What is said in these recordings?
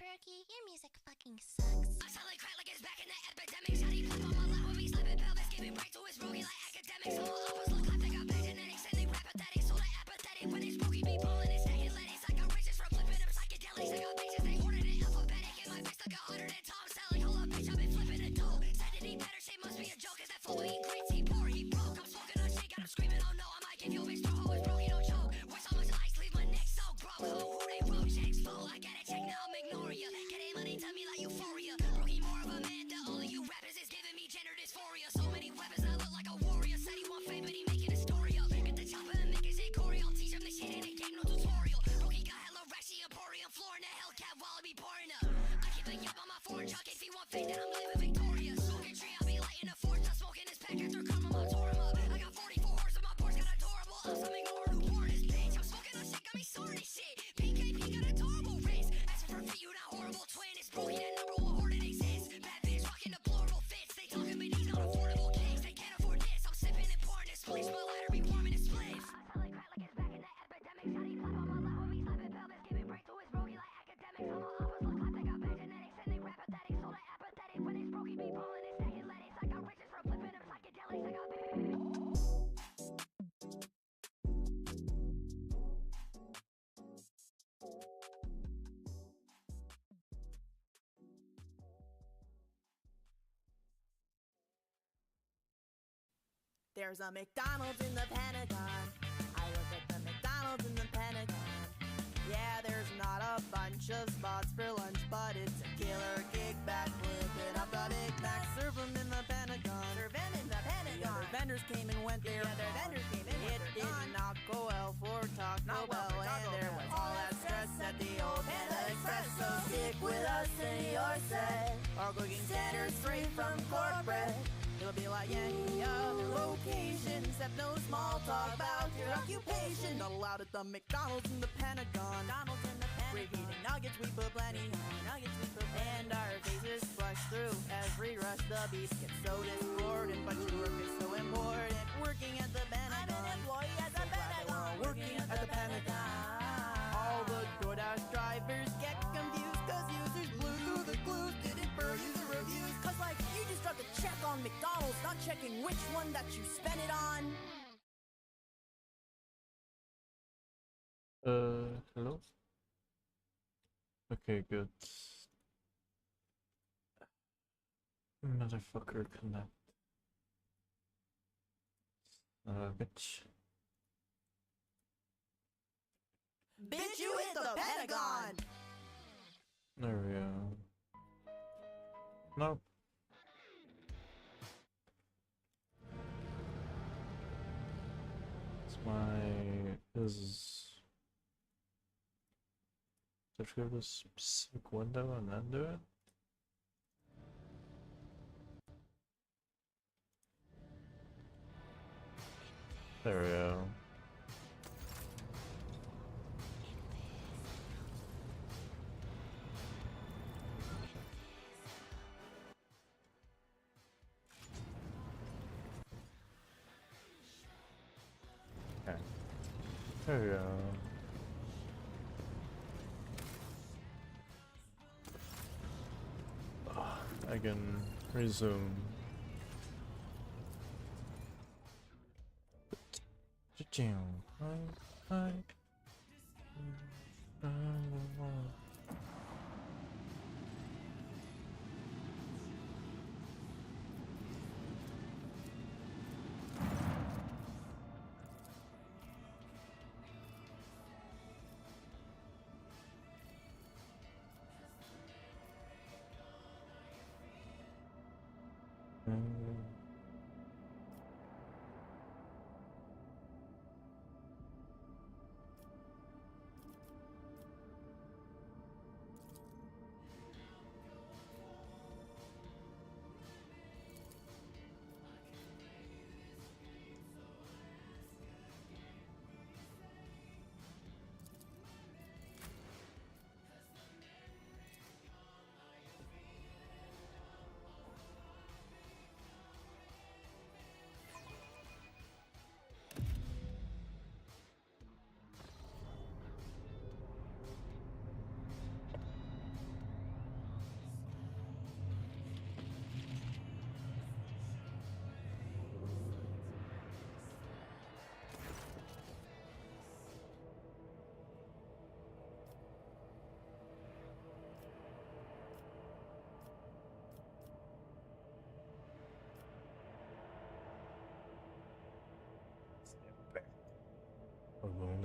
Brookie, your music fucking sucks. I sound like crack like it's back in the epidemic. Shawty flip on my lap when we slapping pelvis, giving break to his brokey like academics. All my uppers look like they got bad genetics and they rap pathetic, so they apathetic. When his brokey be ballin' and stacking lettuce, I got riches from flipping them psychedelics. I got bitches they ordered it alphabetic, and my bitch like 100 and Tom Selleck. Hold up, bitch, I've been flipping a dough. Said that he better, shit must be a joke, cause that fool eat grits, he poor, he broke. I'm smoking on shit, got him screaming, oh no, I might give you a bitch, throw hoe, his brokey don't choke. Watch how much ice, leave my neck so broke. Who they wrote checks for? I gotta check now, I'm ignoring ya. Getting money to me like euphoria. Brokey more of a man to all of you rappers is giving me gender dysphoria. So many weapons, I look like a warrior. Said he want fame, but he making a story up. Get the chopper and make his shit I'll teach him this shit in a game, no tutorial. Brokey got hella rashy emporium, floor in the Hellcat while I be pouring up. I keep a yap on my foreign truck if he want fame, then I'm living victorious. Smoking tree, I'll be lighting a force. I'm smoking his pack after karma, I tore him up. I got 44 horses on my porch, got adorable. I'm ignoring who born this bitch. I'm smoking on shit, got me sorting shit. PKP got adorable wrist. Asking for feet, you not horrible twin. It's Brokey, that number one horde that exists. Bad bitch rocking deplorable fits. They talking, but these not affordable kicks. They can't afford this. I'm sipping and pouring this splish, but ladder be warming his spliff. I sound like crack like it's back in the epidemic. Shawty flip on my lap when we slapping pelvis, giving break to his Brokey like academics. All my uppers look like they got bad genetics and they rap pathetic, so they apathetic. When his Brokey be ballin' and stacking lettuce, I got riches from flipping them psychedelics. I got There's a McDonald's in the Pentagon. I look at the McDonald's in the Pentagon. Yeah, there's not a bunch of spots for lunch, but it's a killer kickback, flipping up the Big Mac. Serve 'em in the Pentagon. Serve 'em in the Pentagon. The other vendors came and went there. It did not go well for Taco Bell, and there was all that stress at the old Panda Express. So stick with us in your set. Our cooking standards straight from corporate. It'll be like any other location, except no small talk about your occupation. Not allowed at the McDonald's in the Pentagon. Great eating nuggets, we put plenty on. And our faces flush through every rush. The beef gets so discordant, but your work is so important. Working at the Pentagon. I'm an employee at the Pentagon. Working at the Pentagon. All the DoorDash drivers get confused, cause users blew through the clues, didn't per user reviews. Cause like, you just got to check on McDonald's, not checking which one that you spent it on. Hello? Okay, good. Motherfucker, connect. Bitch. Bitch, you hit the Pentagon! There we go. Nope. Let's go to a specific window and then do it. There we go. Okay. There we go. I can resume. Hi.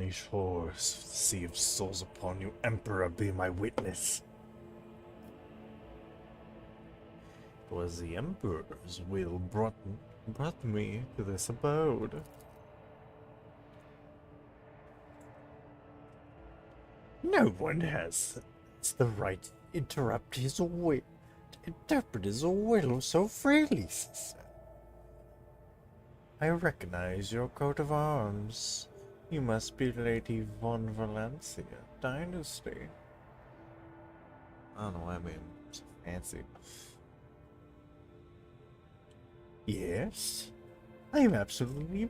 unleash horrors of the sea of souls upon you. Emperor, be my witness. It was the Emperor's will brought me to this abode. No one has the right to interrupt his will, to interpret his will so freely, sister. I recognize your coat of arms. You must be Lady von Valencia Dynasty. I don't know why I mean so fancy. Yes, I am absolutely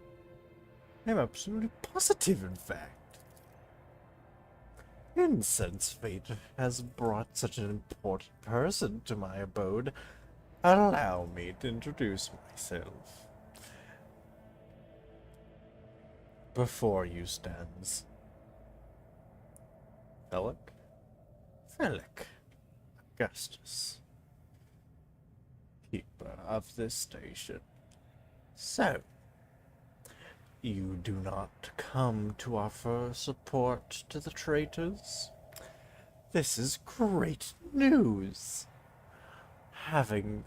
positive, in fact. And since fate has brought such an important person to my abode, allow me to introduce myself. Before you stands Felix Augustus, keeper of this station. So, you do not come to offer support to the traitors? This is great news. Having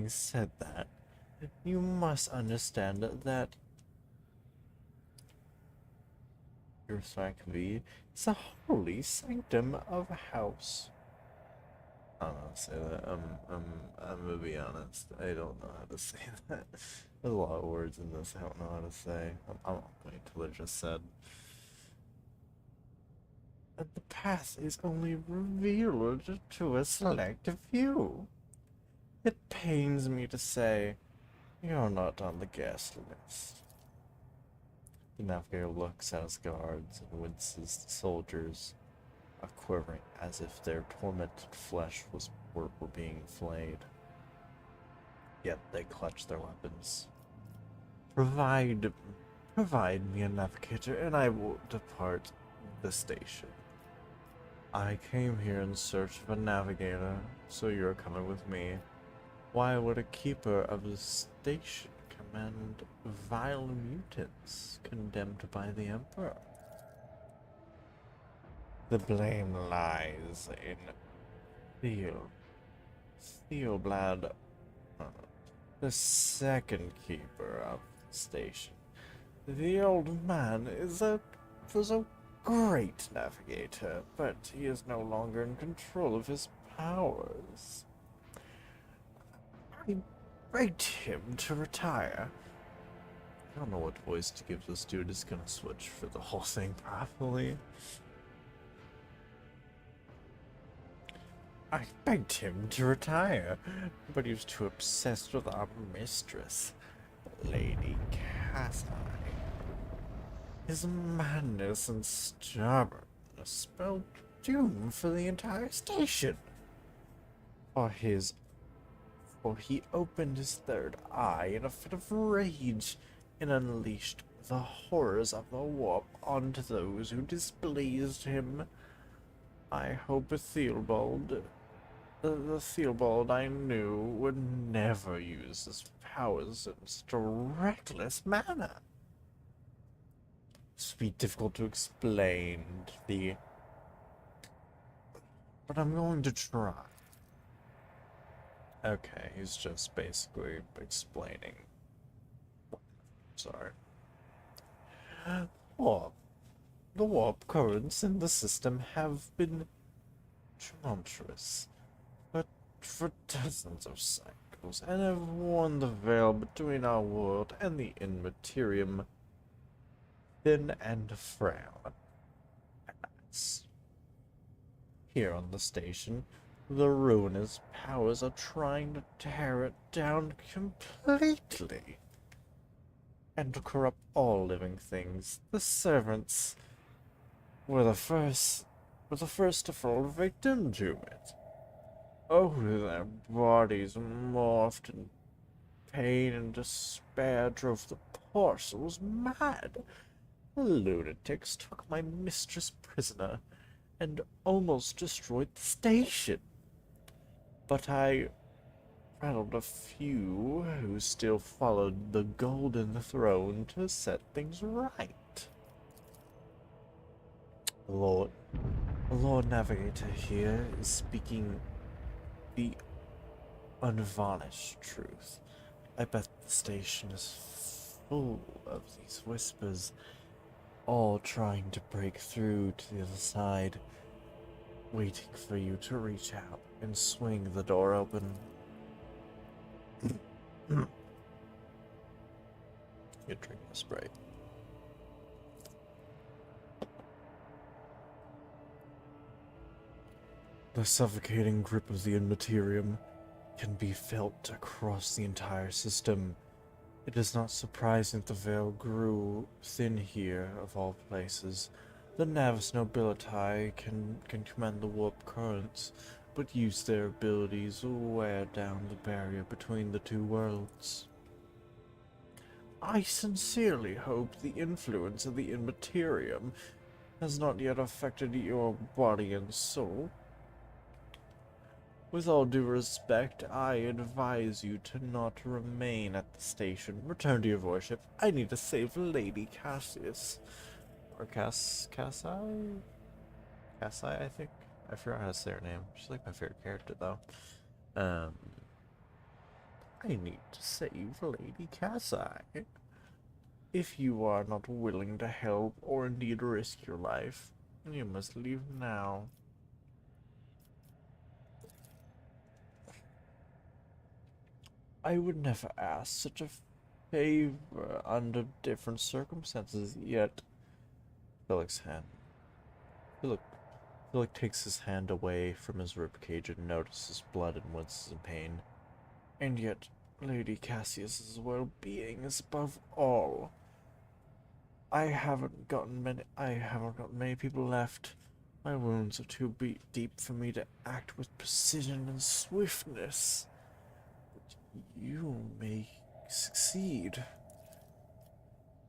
said that, you must understand that your sanctity is a holy sanctum of a house. I don't know how to say that. I'm gonna be honest. I don't know how to say that. There's a lot of words in this I don't know how to say. I'm not going to what I just said. And the path is only revealed to a select few. It pains me to say, you're not on the guest list. The navigator looks at his guards and winces. The soldiers are quivering as if their tormented flesh were being flayed. Yet they clutch their weapons. Provide me a navigator, and I will depart the station. I came here in search of a navigator, so you're coming with me. Why would a keeper of the station command vile mutants condemned by the Emperor? The blame lies in Theoblad, the second keeper of the station. The old man was a great navigator, but he is no longer in control of his powers. I begged him to retire. I don't know what voice to give this dude. It's gonna switch for the whole thing properly. I begged him to retire, but he was too obsessed with our mistress, Lady Cassie. His madness and stubbornness spelled doom for the entire station. For he opened his third eye in a fit of rage and unleashed the horrors of the warp onto those who displeased him. I hope Theobald, the Theobald I knew, would never use his powers in such a reckless manner. This would be difficult to explain, but I'm going to try. Okay, he's just basically explaining. Sorry. Warp. The warp currents in the system have been tumultuous, but for dozens of cycles, and have worn the veil between our world and the Immaterium thin and frail. Here on the station, the ruinous powers are trying to tear it down completely and to corrupt all living things. The servants were the first to fall victim to it. Oh, their bodies morphed in pain and despair drove the poor souls mad. The lunatics took my mistress prisoner and almost destroyed the station. But I rattled a few who still followed the golden throne to set things right. Lord, Lord Navigator here is speaking the unvarnished truth. I bet the station is full of these whispers, all trying to break through to the other side, waiting for you to reach out and swing the door open. You're drinking a Sprite. The suffocating grip of the Immaterium can be felt across the entire system. It is not surprising that the veil grew thin here, of all places. The Navis nobility can command the warp currents, but use their abilities to wear down the barrier between the two worlds. I sincerely hope the influence of the Immaterium has not yet affected your body and soul. With all due respect, I advise you to not remain at the station. Return to your worship. I need to save Lady Cassius. Or Cassie, I think. I forgot how to say her name. She's like my favorite character, though. I need to save Lady Cassie. If you are not willing to help or indeed risk your life, you must leave now. I would never ask such a favor under different circumstances, yet Philip takes his hand away from his ribcage and notices blood and winces in pain. And yet, Lady Cassius's well-being is above all. I haven't got many people left. My wounds are too deep for me to act with precision and swiftness. You may succeed.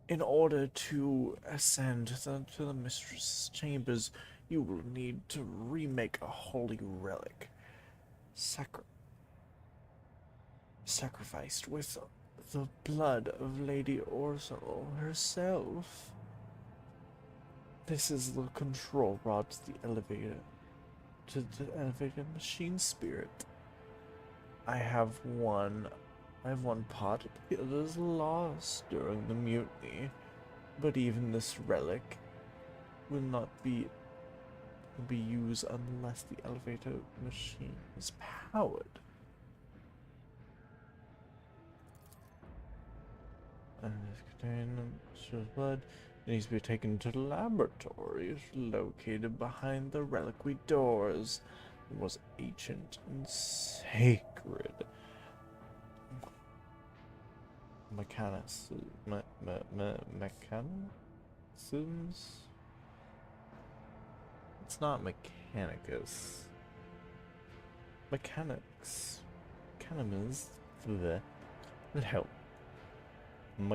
In order to ascend to the mistress' chambers, you will need to remake a holy relic, sacrificed with the blood of Lady Orzel herself. This is the control rod to the elevated machine spirit. I have one part, but the other is lost during the mutiny. But even this relic will not be used unless the elevator machine is powered. And this contains blood. It needs to be taken to the laboratories located behind the reliquary doors. It was ancient and sacred. Mechanisms? It's not Mechanicus. Mechanics. Canamas. Will help. I'm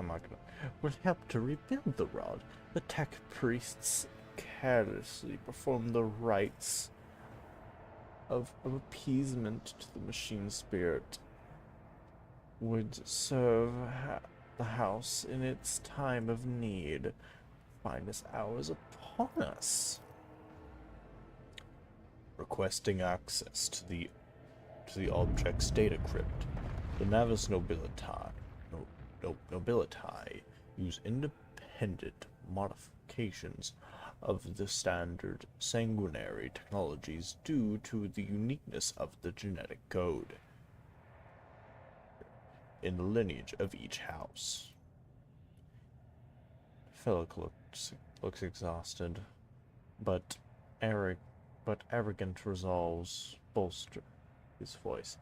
not gonna. Will help to rebuild the rod. The tech priests carelessly perform the rites of appeasement to the machine spirit. Would serve the house in its time of need. Finest hours upon us. Requesting access to the object's data crypt. The Navis nobility use independent modifications of the standard sanguinary technologies due to the uniqueness of the genetic code in the lineage of each house. Philip looks exhausted, but arrogant resolves bolster his voice.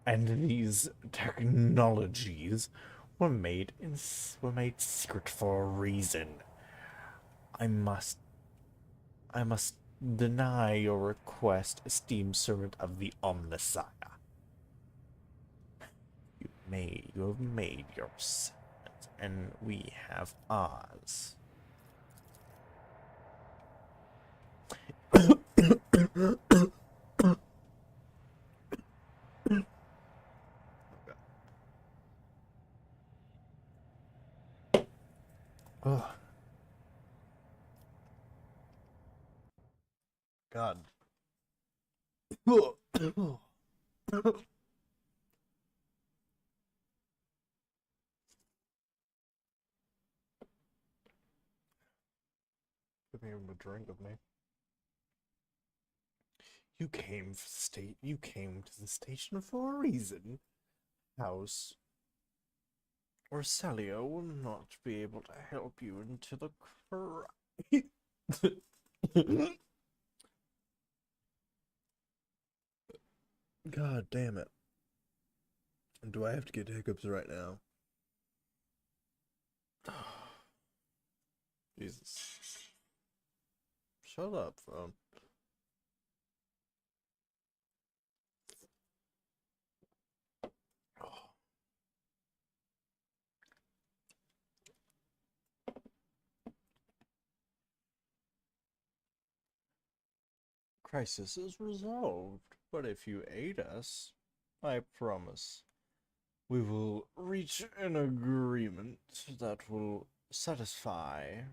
And these technologies were made secret for a reason. I must deny your request, esteemed servant of the Omnissiah. You have made your sentence, and we have ours. Oh. God. Give me a drink of me. You came to the station for a reason. House. Or Celio will not be able to help you into the God damn it. Do I have to get hiccups right now? Jesus. Shut up, phone. Crisis is resolved, but if you aid us, I promise, we will reach an agreement that will be satisfying,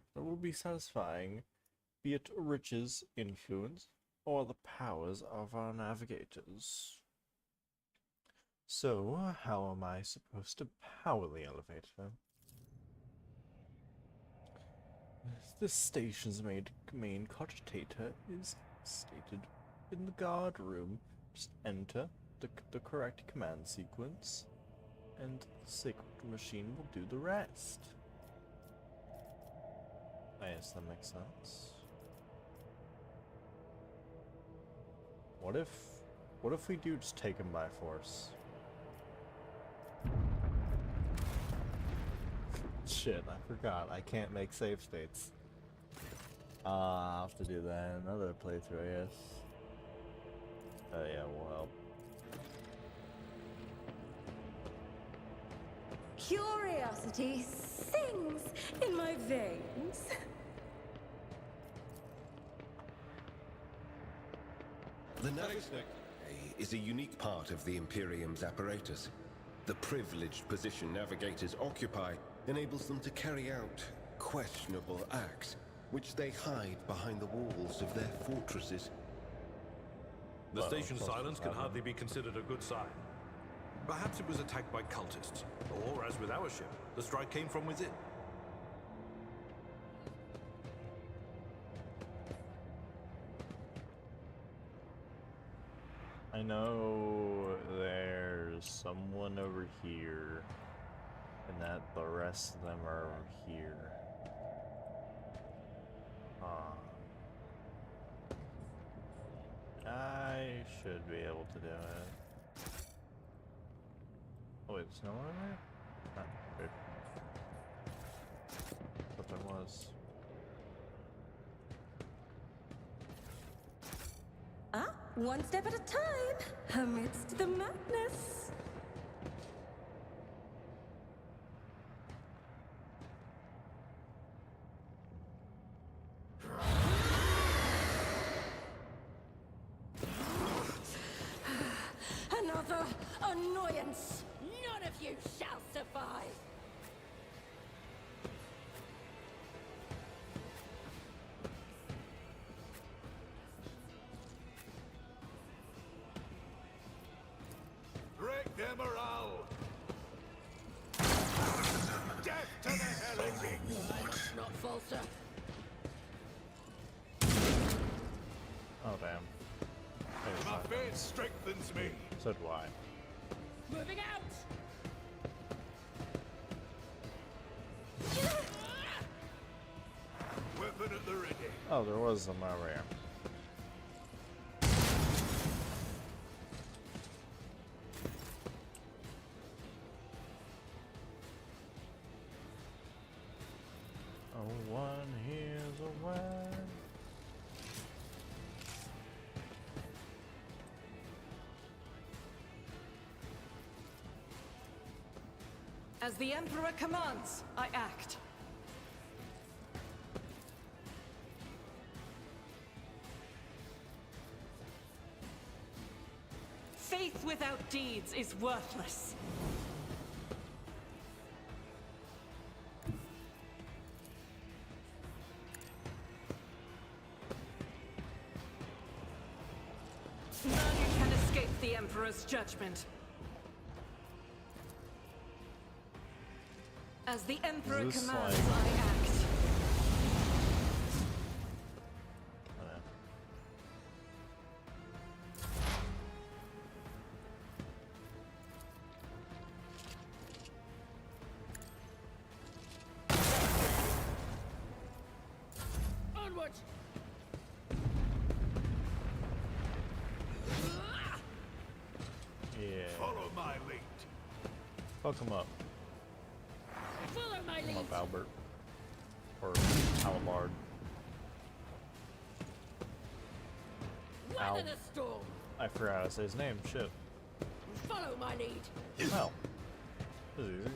be it riches, influence, or the powers of our navigators. So, how am I supposed to power the elevator? This station's main cogitator is stated in the guard room. Just enter the correct command sequence, and the sacred machine will do the rest. I guess that makes sense. What if we do just take him by force? Shit, I forgot. I can't make save states. I'll have to do that in another playthrough, I guess. Yeah, will help. Curiosity sings in my veins. The Navigator is a unique part of the Imperium's apparatus. The privileged position navigators occupy enables them to carry out questionable acts, which they hide behind the walls of their fortresses. The station's silence can hardly be considered a good sign. Perhaps it was attacked by cultists, or, as with our ship, the strike came from within. I know there's someone over here, and that the rest of them are over here. I should be able to do it. Oh wait, there's no one over there? Ah, good. Thought there was. Ah, one step at a time, amidst the madness. Another annoyance. None of you shall survive. Break their morale! Death to the heretics! Not falter. Oh damn. Maybe My not. faith strengthens me! So do I. Moving out. Weapon at the ready. Oh, there was some over here. Oh, one hears a word. As the Emperor commands, I act. Faith without deeds is worthless. None can escape the Emperor's judgment. As the Emperor Is this commands, like- I act. Onwards! Yeah. Follow my lead. Fuck him up. Follow my Fuck him lead! up, Albert. Or Alabard. Al- Weather the storm! I forgot how to say his name. Shit. Follow my lead! Oh. This is easy.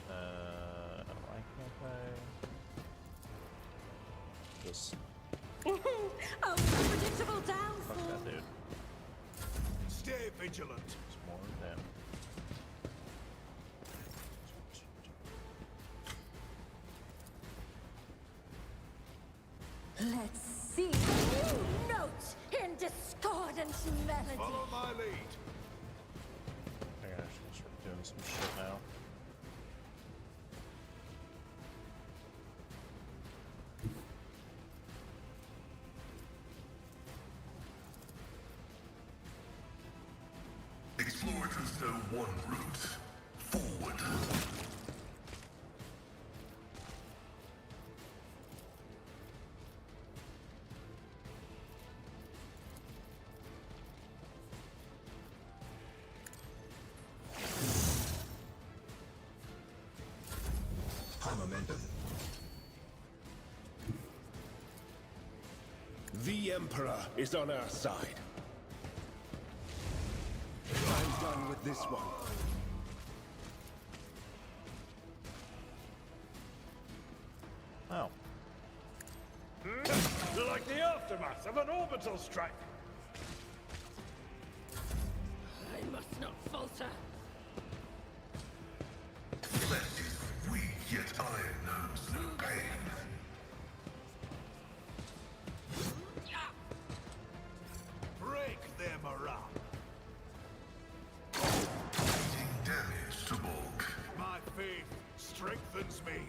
Why can't I? Just A predictable fuck downfall. that dude. Stay vigilant. It's more than. Let's see a new note in discordant melody. Follow my lead. I gotta actually start doing some shit now. Explorers know one route. Forward. High momentum. The Emperor is on our side. I'm done with this one. Oh. Like the aftermath of an orbital strike. I must not falter. Flesh is weak, yet iron knows no pain. Break their morale. Dealing damage to bulk. My faith strengthens me.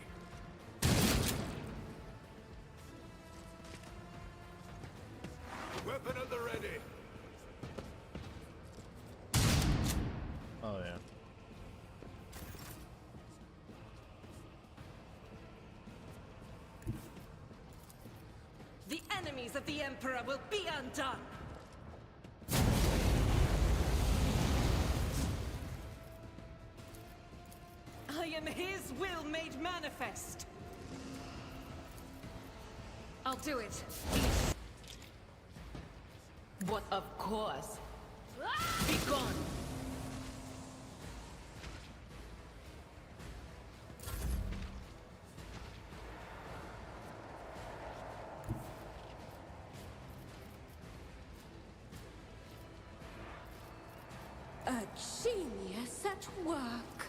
Weapon at the ready. Oh yeah. The enemies of the Emperor will be undone. I am his will made manifest. I'll do it. What of course? Be gone. A genius at work.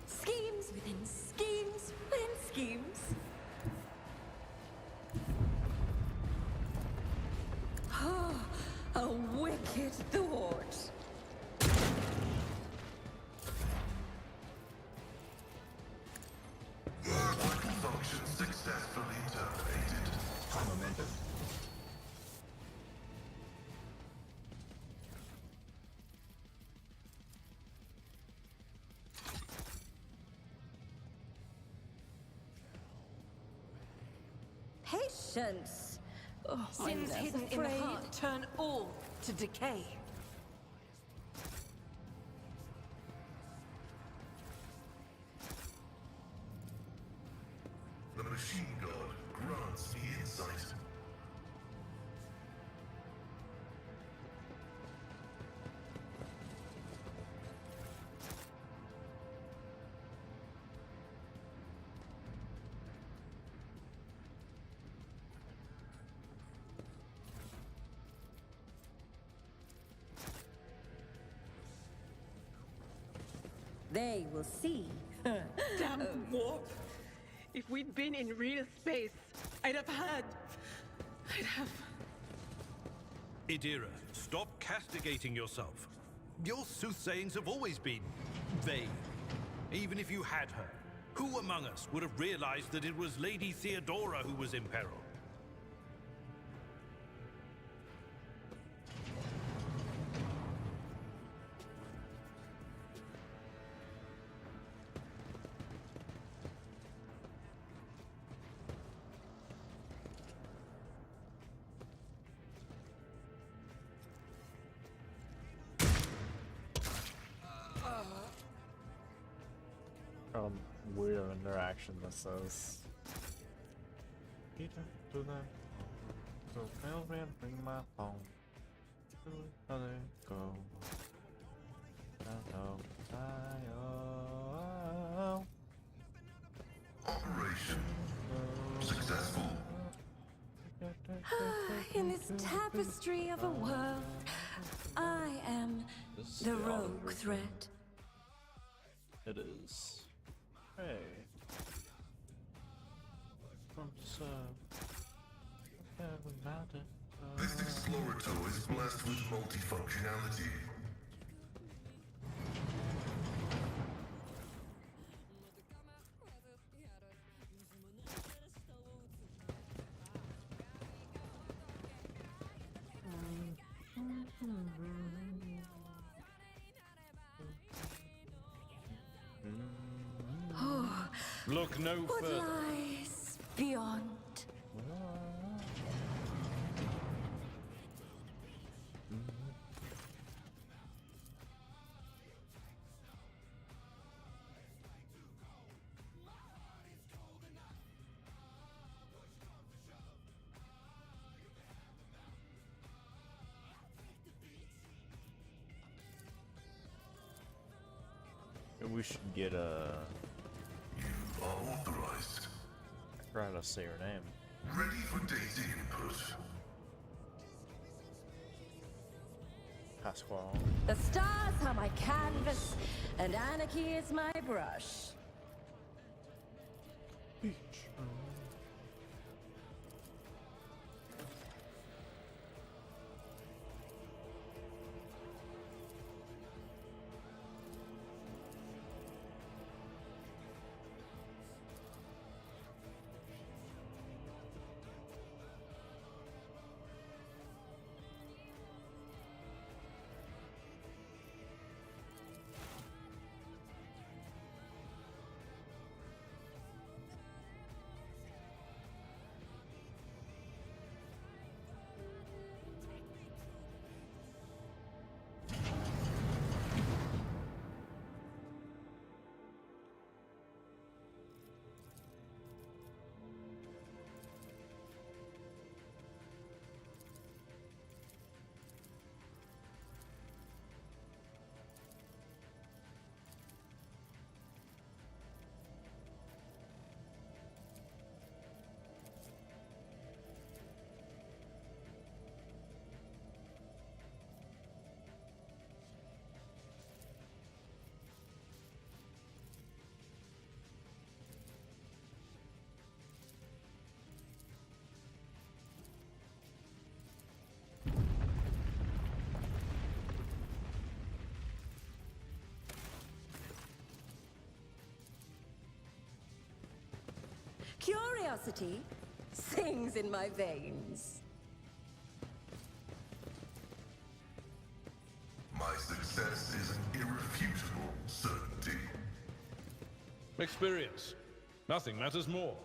Schemes within schemes within schemes. Oh, a wicked thought. Vital function successfully terminated. High momentum. Patience. Oh, Sins I'm hidden in the afraid. heart turn all to decay. The machine god grants me insight. They will see. Damn warp! If we'd been in real space, I'd have. Idira, stop castigating yourself. Your soothsayings have always been vague. Even if you had her, who among us would have realized that it was Lady Theodora who was in peril? Weird interaction this is. Peter, do that. So mailman, bring my phone. To the other go. Operation successful. In this tapestry of a world, I am the rogue threat. It is. Hey. From This explorator is blessed with multifunctionality. Look no What further. lies beyond? We should get a. You are authorized. I forgot how to say her name. Ready for data input. Pasquale. The stars are my canvas, and anarchy is my brush. Curiosity sings in my veins. My success is an irrefutable certainty. Experience. Nothing matters more.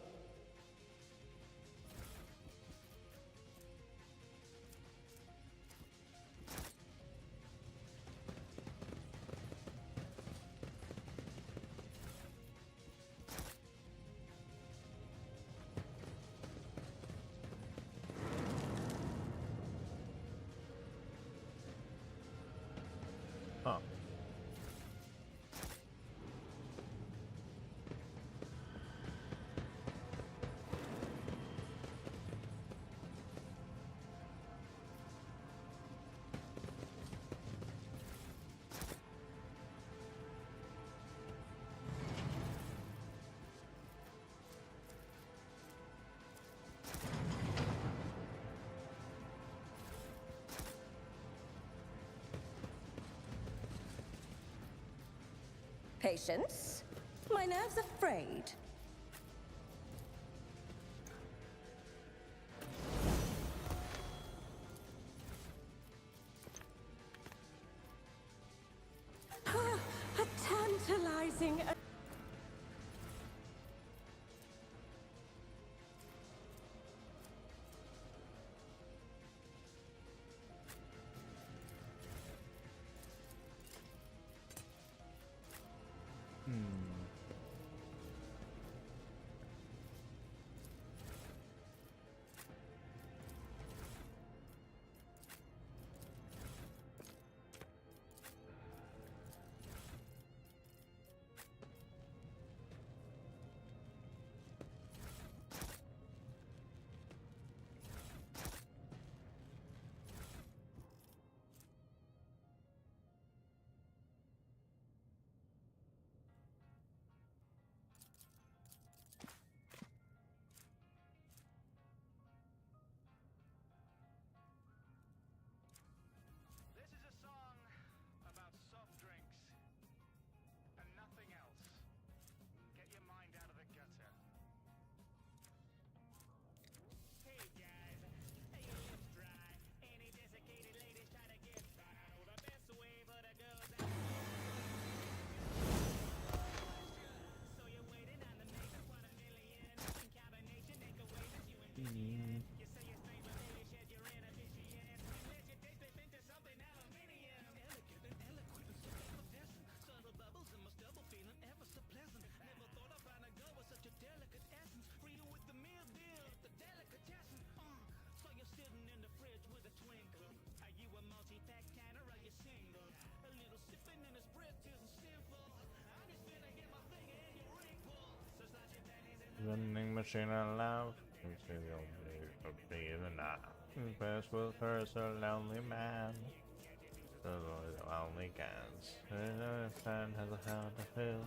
Huh. Patience. My nerves are frayed. Ah, a tantalizing. This is a song about soft drinks and nothing else. Get your mind out of the gutter. Hey guys, are your lips dry? Any desiccated ladies try to get by? Oh, the best way for the girls out. So you're waiting on the next $1 million in combination, they can wait as you envision. You say your favorite baby shed your inhibition. Let your taste slip into something aluminium. Elegant and eloquent and so effervescent. Subtle bubbles in my stubble feeling ever so pleasant. Never thought I'd find a girl with such a delicate essence. Free you with the meal deal, the delicatessen. So you're sitting in the fridge with a twinkle. Are you a multi-pack can or are you single? A little sipping in this breath isn't sinful. I'm just finna get my finger in your wrinkle. So slide your panties in the Vending machine allowed. You see the old be the night. Best with her is a lonely man. The lonely cans. The fan has a hell to fill.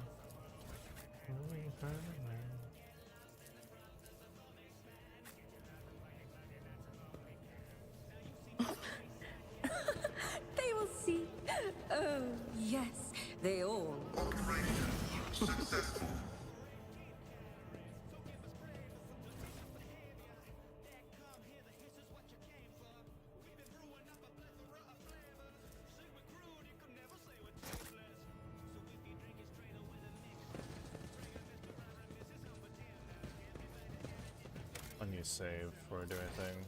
They will see. Oh, yes, they all. Operation successful. When you save before I do anything.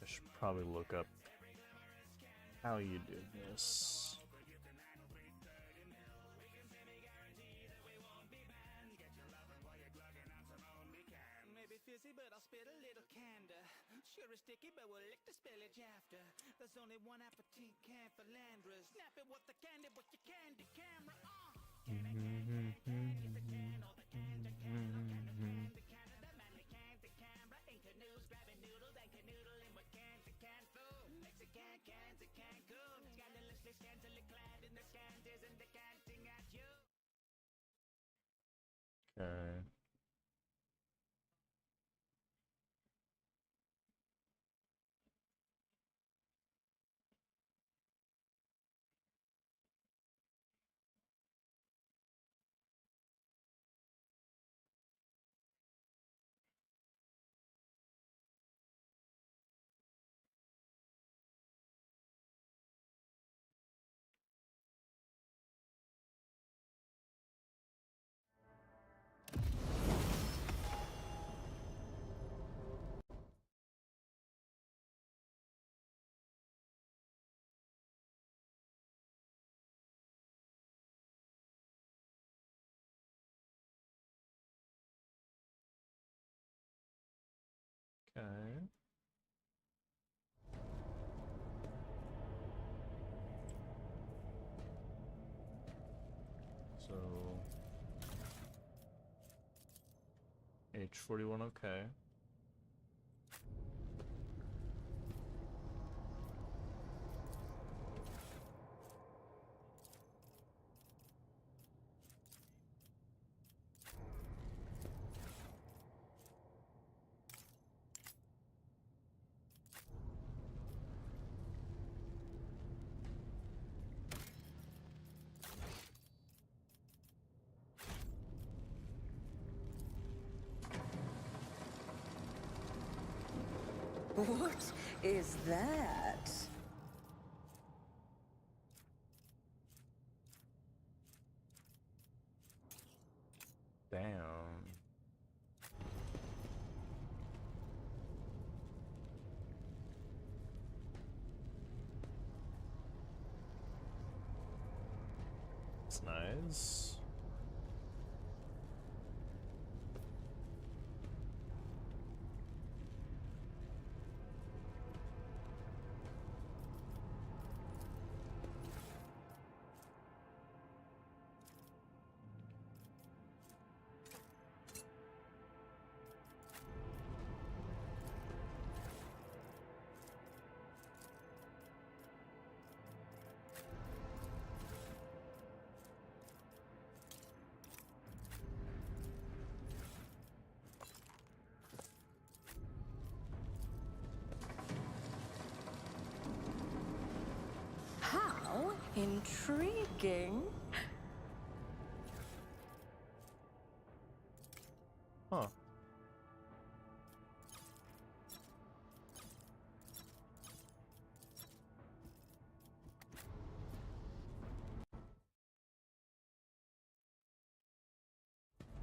I should probably look up how you do this. Maybe fizzy, but I'll spit a little candor. Sure is sticky, but we'll lick the spillage after. There's only one appetit can for Landras. Snap it with the candy, with your candy camera. Can the can, is the can, or the can, the can, the can, the manly can, the camera. In canoes, grabbing noodles and canoodling with can to can food. Mexican cans of Cancun. Scandalously scantily clad in the scanties and decanting at you. Okay. Okay. So H41, okay. What is that? Damn. It's nice. How intriguing. Huh.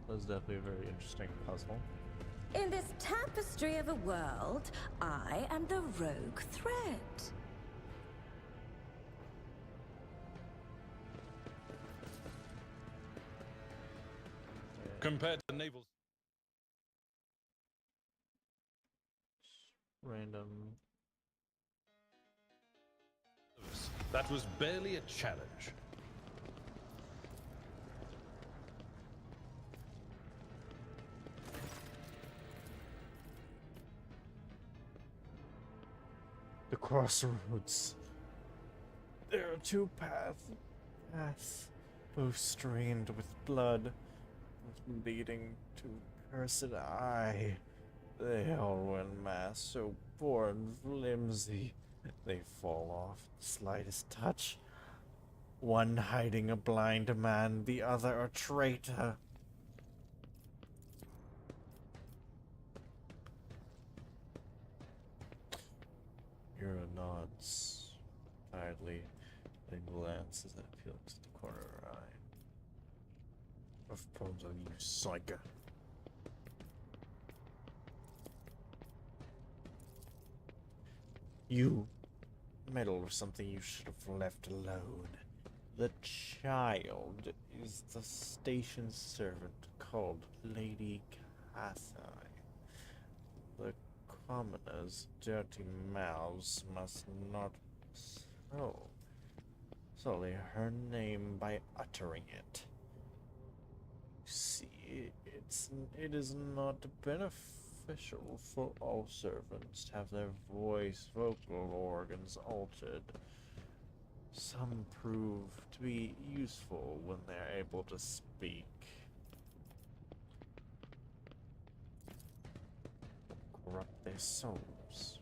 That was definitely a very interesting puzzle. In this tapestry of a world, I am the rogue thread. Compared to naval Random. service, that was barely a challenge. The crossroads. There are two paths, both stained with blood, leading to cursed eye. They all en masse, so poor and flimsy, they fall off the slightest touch. One hiding a blind man, the other a traitor. Hero nods tiredly and glances at Felix the corner of her eye. Of problems on you, psycho. You meddle with something you should have left alone. The child is the station servant called Lady Cathay. The commoners' dirty mouths must not sully her name by uttering it. See, it is not beneficial for all servants to have their vocal organs altered. Some prove to be useful when they're able to speak. Corrupt their souls.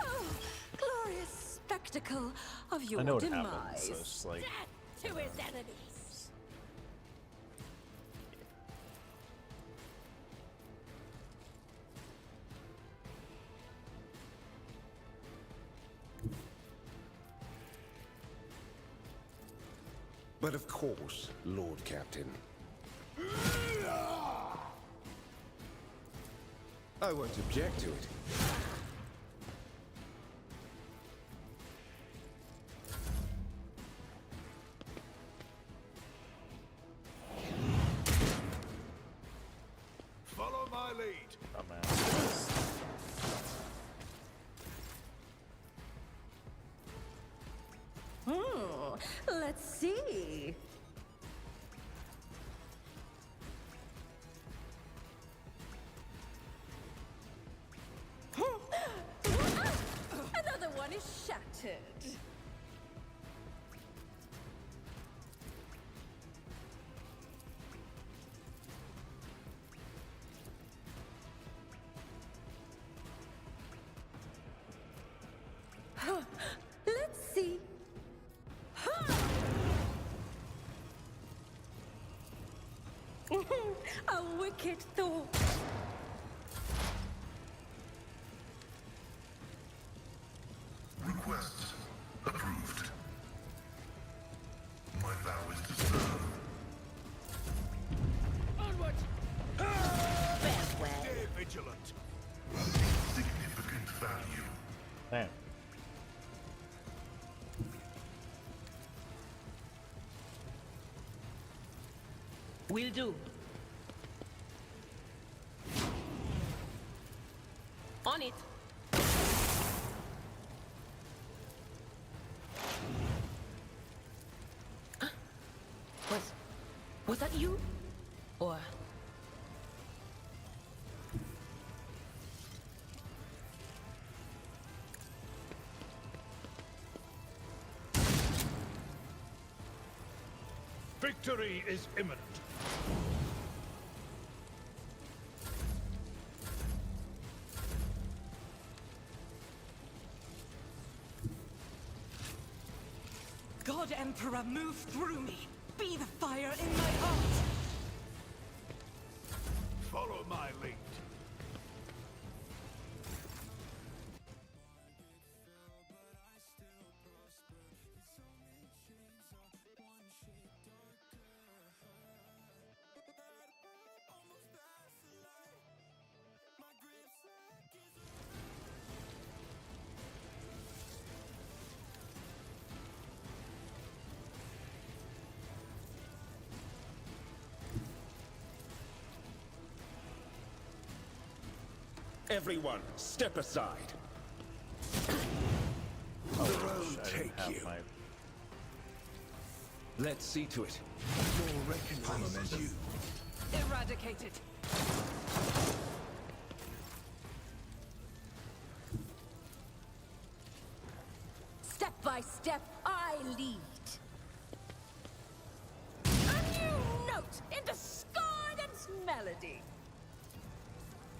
Oh, glorious spectacle of your I know what demise. happens, so it's just like... To his enemies. But of course, Lord Captain. I won't object to it. Follow my lead. Let's see. Another one is shattered. Let's see. wicked thought. Request approved. My vow is to serve. Onward! Farewell. Stay vigilant. Significant value. Damn. Will do. On it. Was that you? Or... Victory is imminent. God Emperor, move through me. Be the fire in my heart. Follow my lead. Everyone, step aside. Oh, The road I didn't take have you. my... Let's see to it. Your reckoning is due. Eradicated. Step by step, I lead. A new note in discordant melody.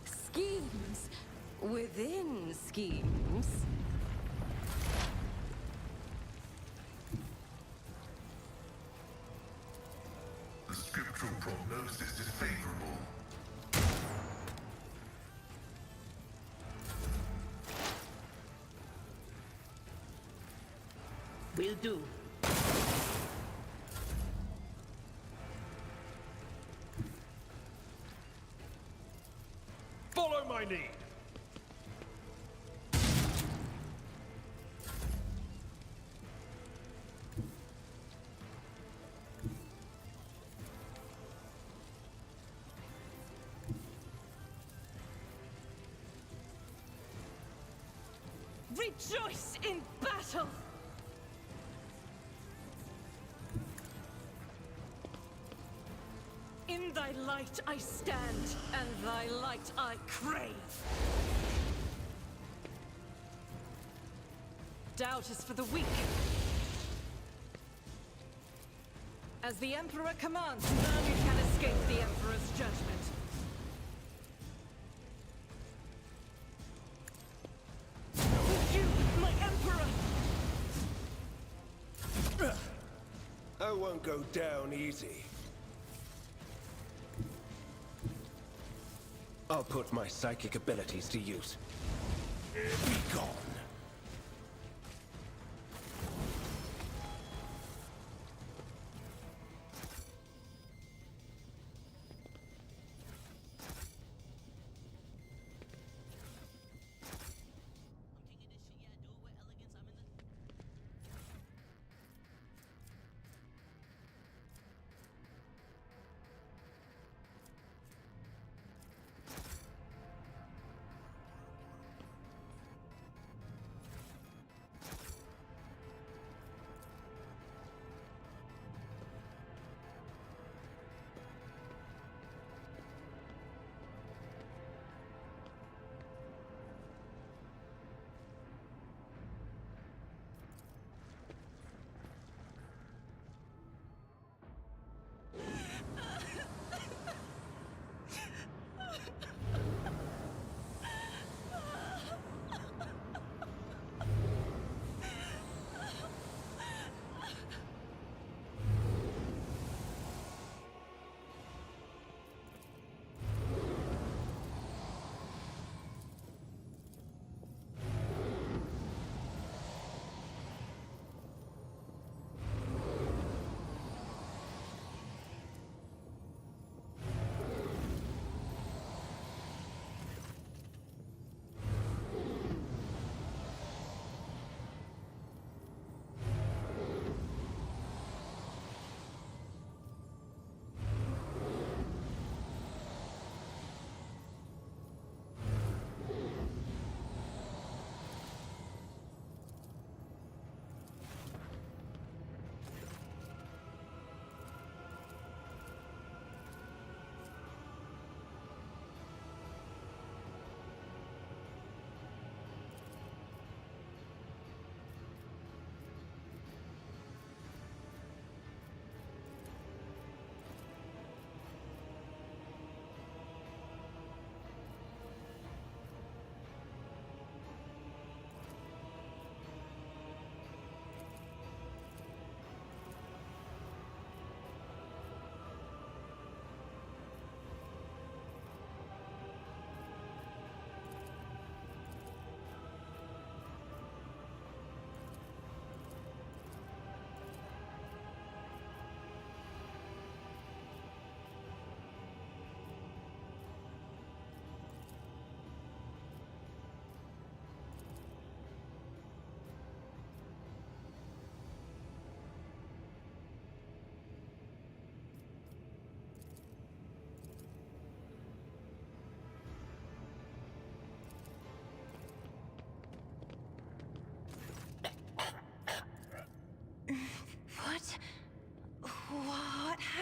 Schemes within schemes. The scriptural prognosis is favorable. Will do. Follow my lead. Rejoice in battle! In thy light I stand, and thy light I crave. Doubt is for the weak. As the Emperor commands, none can escape the Emperor's judgment. With you, my Emperor! I won't go down easy. I'll put my psychic abilities to use. Be gone.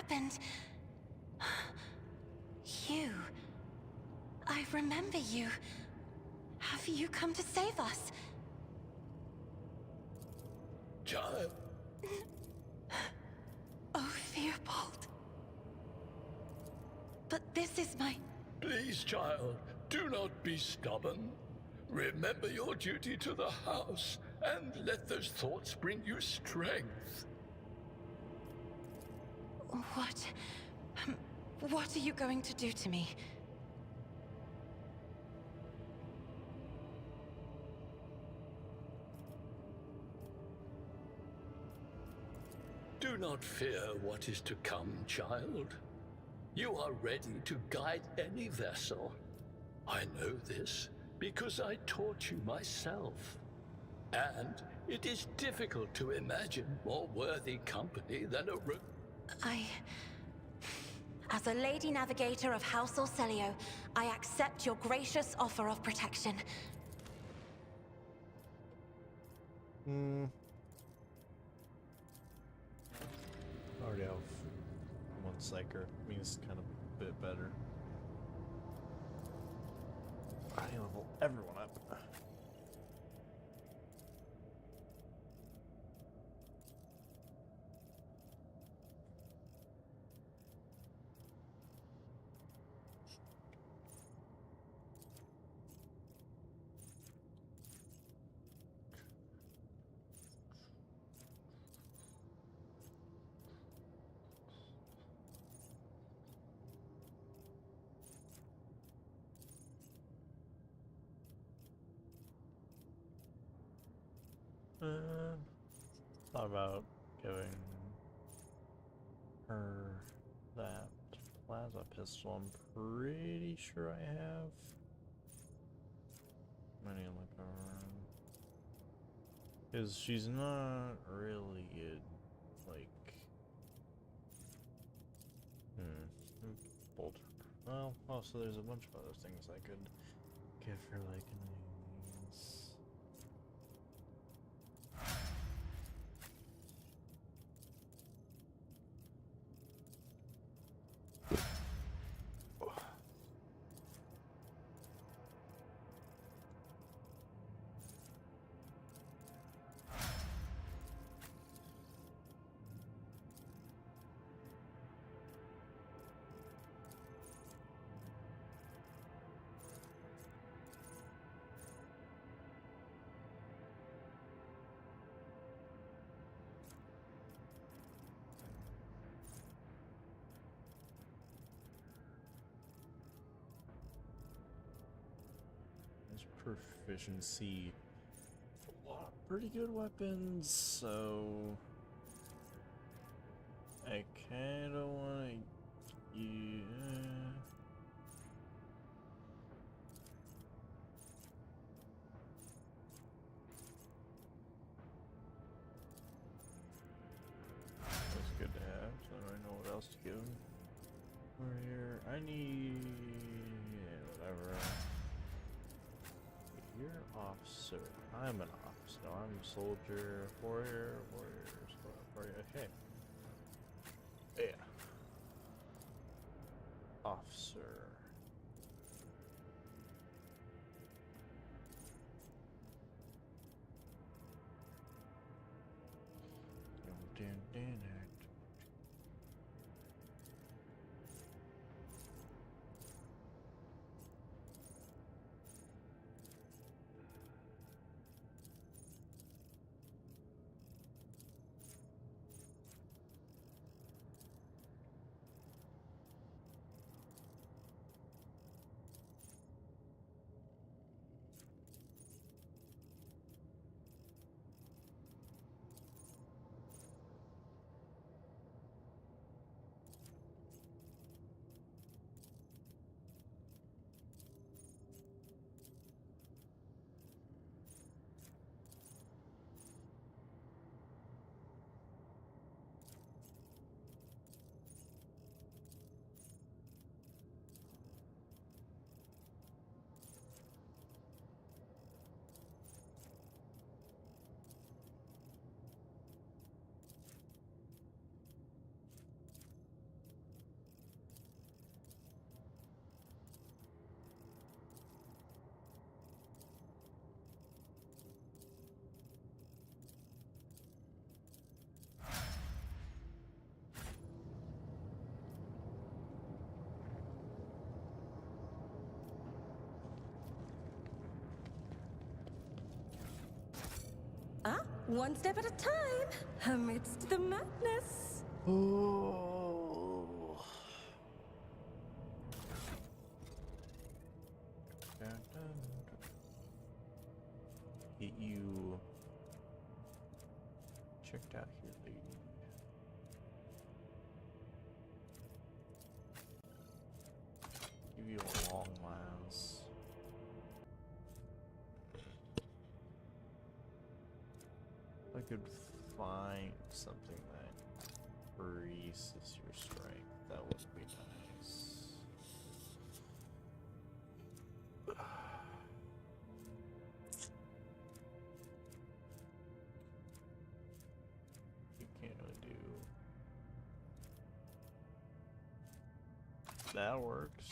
happened. You. I remember you. Have you come to save us? Child, Oh, Fearbold. But this is my... please, child, do not be stubborn. Remember your duty to the house, and let those thoughts bring you strength. What are you going to do to me? Do not fear what is to come, child. You are ready to guide any vessel. I know this because I taught you myself. And it is difficult to imagine more worthy company than a As a Lady Navigator of House Orcelio, I accept your gracious offer of protection. Already have one psyker. Means kind of a bit better. I level everyone up. Thought about giving her that plasma pistol. I'm pretty sure I have. I need to look around. Because she's not really good, like... Bolt. Well, also there's a bunch of other things I could give her, like, in these. Proficiency. A lot of pretty good weapons, so I kinda wanna that's good to have, so I know what else to give him. We're here. I need whatever. You're officer. I'm an officer. No, I'm soldier, warrior, warrior. Okay. Yeah. Officer. one step at a time, amidst the madness. Oh. Get you checked out here, lady. Give you a long last. I could find something that increases your strength. That would be nice. You can't really do that. Works.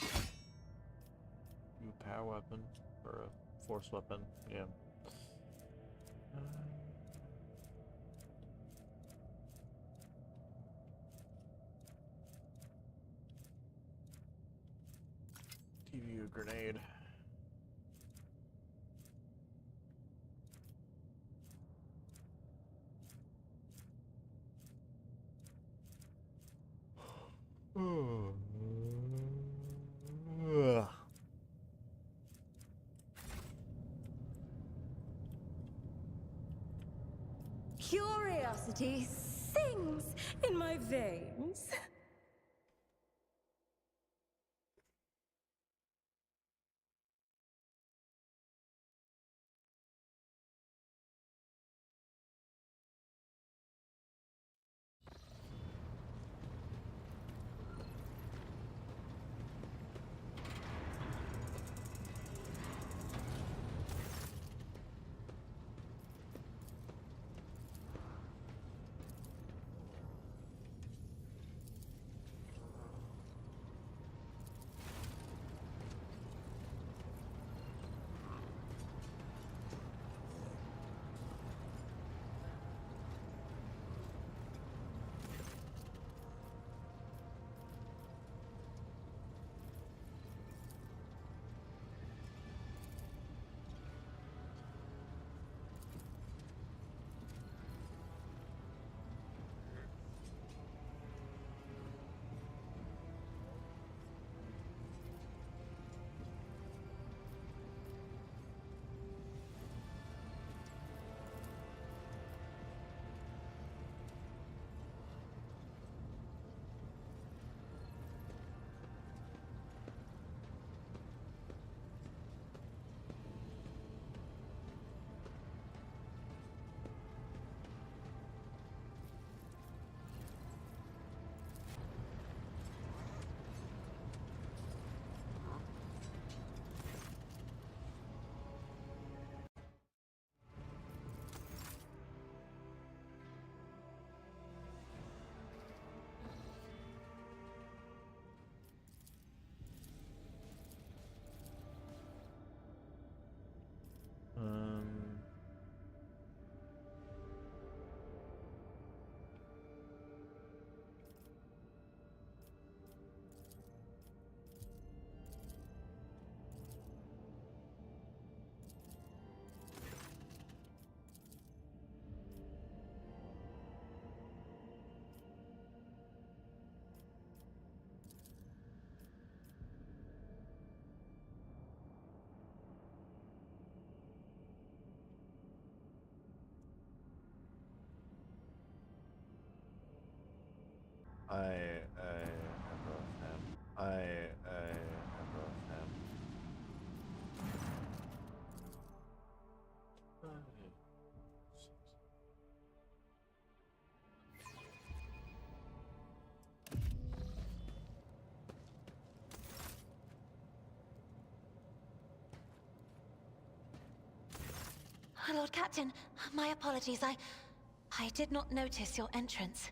You power weapon or a force weapon, yeah. Give you a grenade. Curiosity sings in my veins. I have a fan. I have a fan. Lord Captain, my apologies. I did not notice your entrance.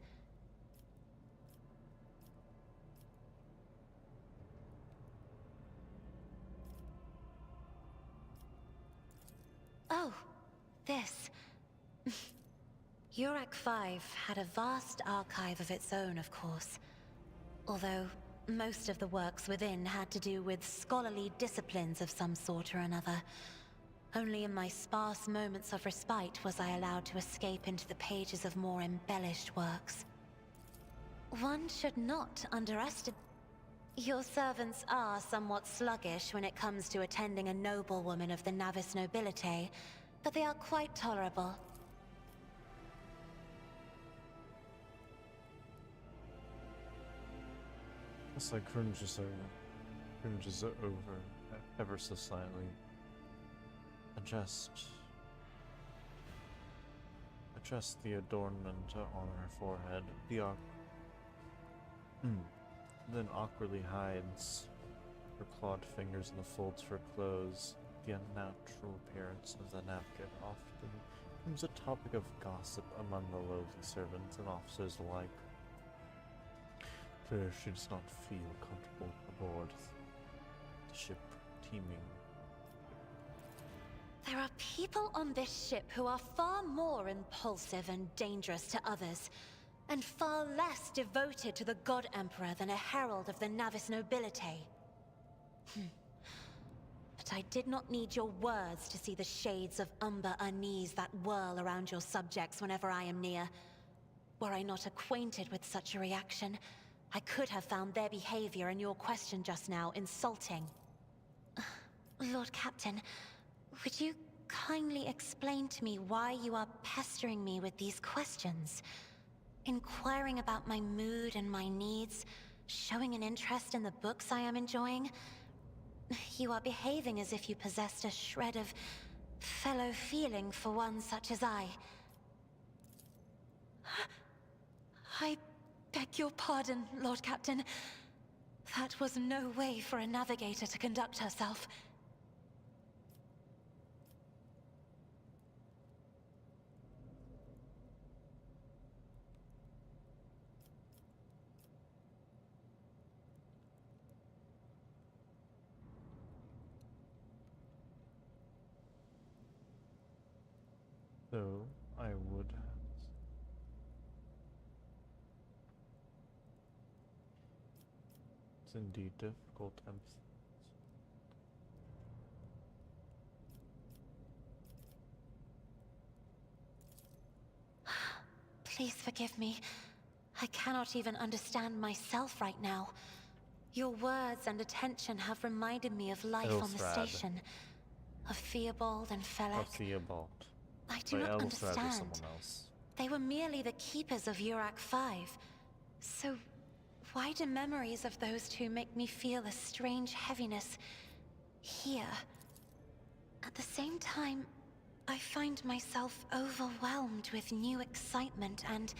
Oh, this. Urak 5 had a vast archive of its own, of course. Although, most of the works within had to do with scholarly disciplines of some sort or another. Only in my sparse moments of respite was I allowed to escape into the pages of more embellished works. One should not underestimate. Your servants are somewhat sluggish when it comes to attending a noblewoman of the Navis nobility, but they are quite tolerable. It's like cringes over ever so slightly. Adjust the adornment on her forehead. Then awkwardly hides her clawed fingers in the folds of her clothes. The unnatural appearance of the napkin often becomes a topic of gossip among the lowly servants and officers alike. Clear she does not feel comfortable aboard the ship teeming. There are people on this ship who are far more impulsive and dangerous to others, and far less devoted to the God Emperor than a herald of the Navis nobility. But I did not need your words to see the shades of umber unease that whirl around your subjects whenever I am near. Were I not acquainted with such a reaction, I could have found their behavior and your question just now insulting. Lord Captain, would you kindly explain to me why you are pestering me with these questions? Inquiring about my mood and my needs, showing an interest in the books I am enjoying. You are behaving as if you possessed a shred of fellow feeling for one such as I. I beg your pardon, Lord Captain. That was no way for a navigator to conduct herself. So, I would... It's indeed difficult. Please forgive me. I cannot even understand myself right now. Your words and attention have reminded me of life on the Elstrad. station. Of Theobald and Or Felek. Theobald. I do By not Elstrad or understand. someone else. They were merely the keepers of Urak 5. So, why do memories of those two make me feel a strange heaviness here? At the same time, I find myself overwhelmed with new excitement and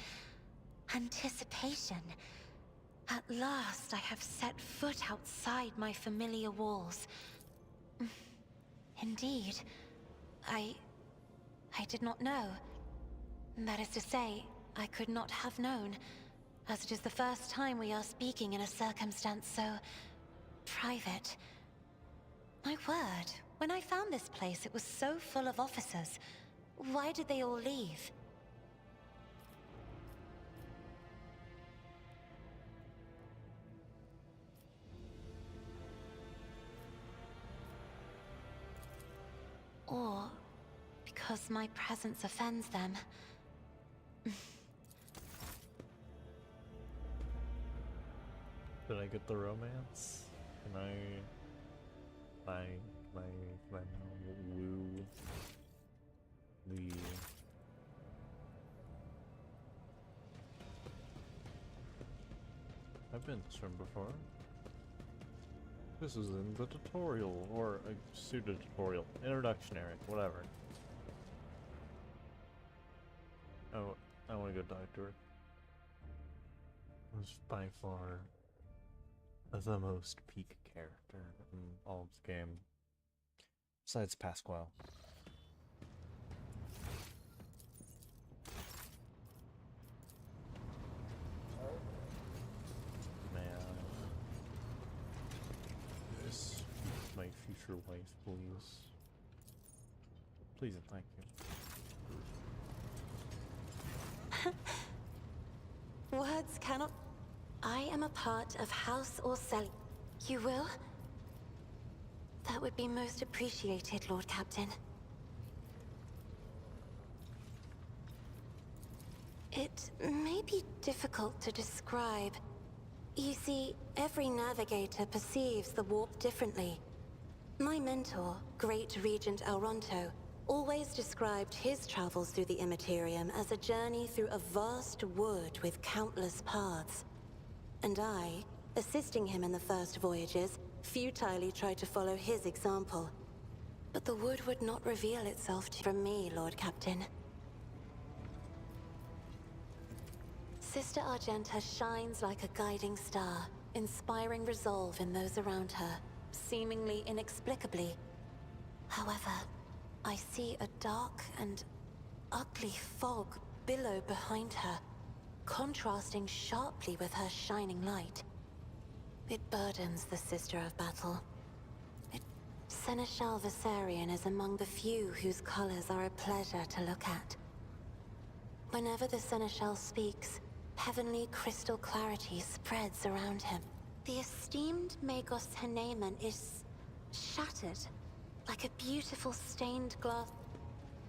anticipation. At last, I have set foot outside my familiar walls. Indeed, I did not know. That is to say, I could not have known, as it is the first time we are speaking in a circumstance so private. My word, when I found this place, it was so full of officers. Why did they all leave? Or because my presence offends them. Did I get the romance? Can I now woo the... I've been to this room before. This is in the tutorial, or a pseudo-tutorial, introductionary, whatever. Oh, I want to go talk to her. Was by far the most peak character in all of the game, besides Pasquale. Man, this my future wife, please. Please and thank you. Words cannot... I am a part of House Orseli. You will? That would be most appreciated, Lord Captain. It may be difficult to describe. You see, every navigator perceives the warp differently. My mentor, Great Regent Elronto, always described his travels through the Immaterium as a journey through a vast wood with countless paths. And I, assisting him in the first voyages, futilely tried to follow his example. But the wood would not reveal itself from me, Lord Captain. Sister Argenta shines like a guiding star, inspiring resolve in those around her, seemingly inexplicably. However, I see a dark and ugly fog billow behind her, contrasting sharply with her shining light. It burdens the Sister of Battle. Seneschal Viserion is among the few whose colors are a pleasure to look at. Whenever the Seneschal speaks, heavenly crystal clarity spreads around him. The esteemed Magos Haneman is shattered, like a beautiful stained glass.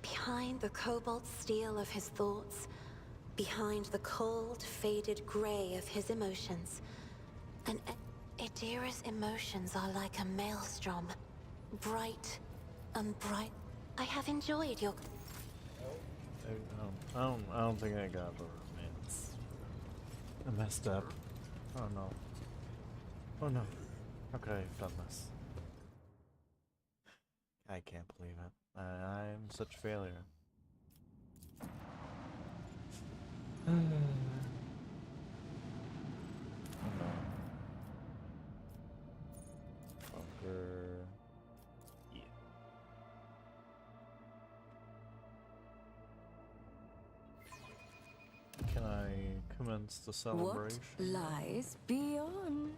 Behind the cobalt steel of his thoughts, behind the cold, faded gray of his emotions, and Idira's emotions are like a maelstrom, bright and bright. I have enjoyed your... I don't think I got the romance. I messed up. Oh no. Oh no. How could I have done this? I can't believe it. I'm such a failure. Oh no. Bunker. Yeah. Can I commence the celebration? What lies beyond?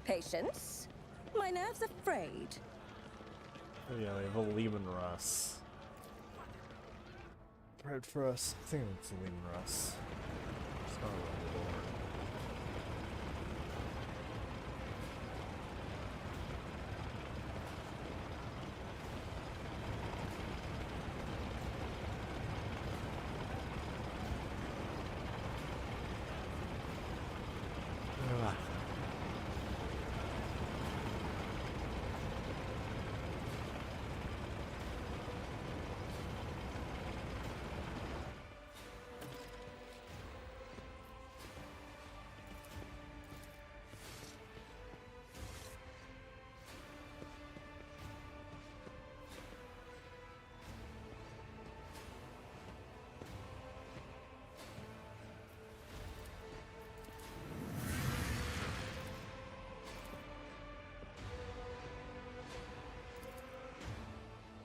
Patience? My nerves are frayed. Oh yeah, they have a Lehman Russ. Right for us. I think it's a Lehman Russ. It's not a Lord.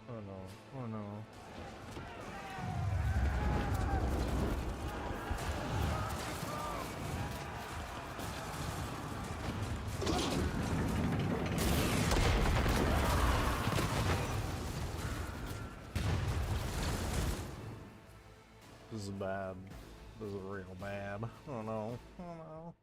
Oh no, oh no. This is bad. This is real bad. Oh no, oh no.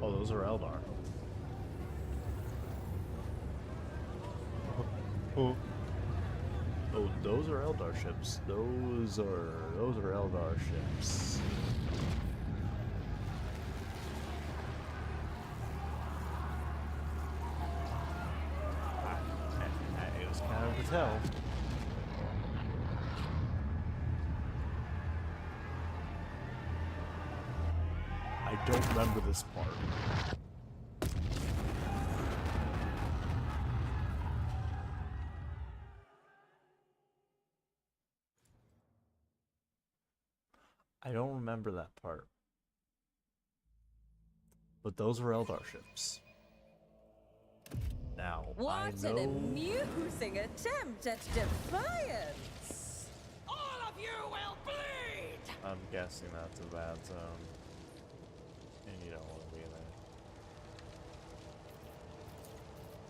Oh, those are Eldar. Oh, those are Eldar ships. Those are Eldar ships. I was kind of to tell. I don't remember this part. I don't remember that part. But those were Eldar ships. Now, I What know... an amusing attempt at defiance! All of you will bleed! I'm guessing that's a bad zone. And you don't want to be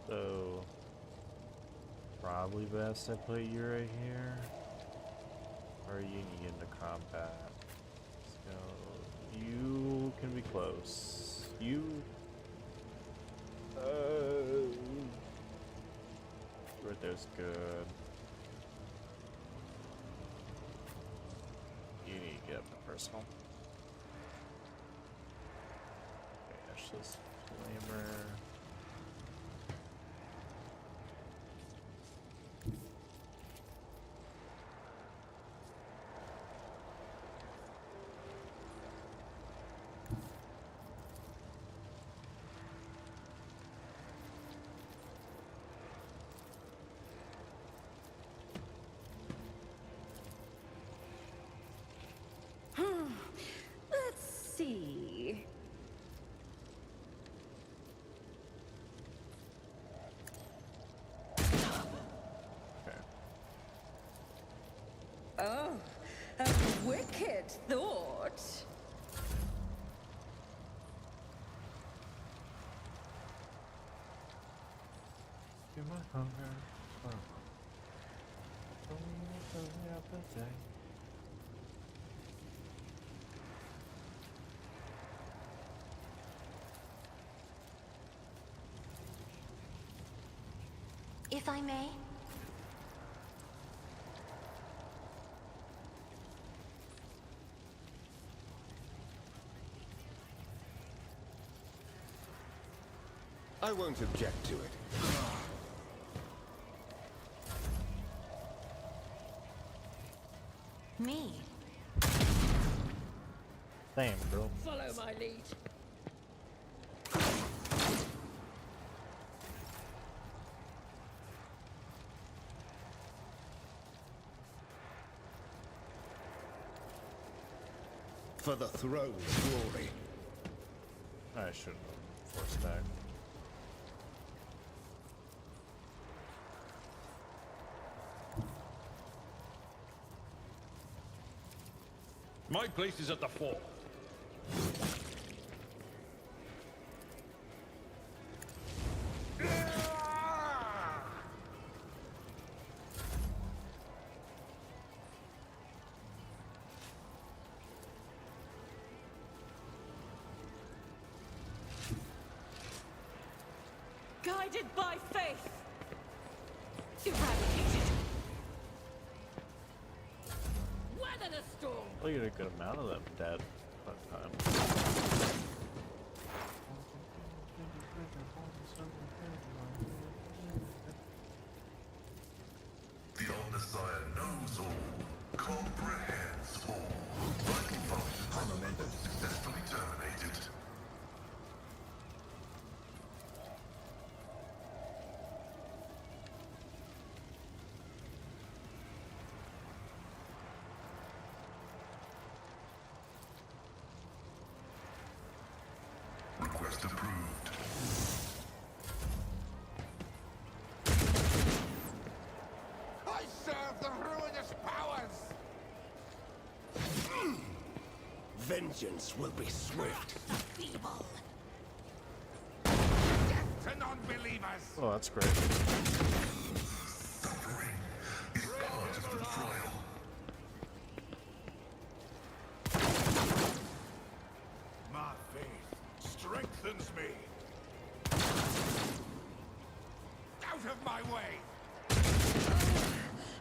there. So... probably best I put you right here. Or you can get into combat. So... you can be close. You... right there's good. You need to get up to personal. Okay, Ashless Flamer. Let's see. Okay. Oh, a wicked thought. Do my hunger. The appetite. If I may? I won't object to it. Me? Damn, bro. Follow my lead. For the throne's glory. I shouldn't have forced back. My place is at the fore. Guided by faith. Eradicated. Weather the storm. Well, you get a good amount of them dead by the time. The All-Messiah knows all, comprehends all. Vital functions successfully terminated. Request approved. I serve the ruinous powers! Vengeance will be swift. Feeble. Death to non-believers! Oh, that's great. Suffering is part of the trial. My faith strengthens me. Out of my way!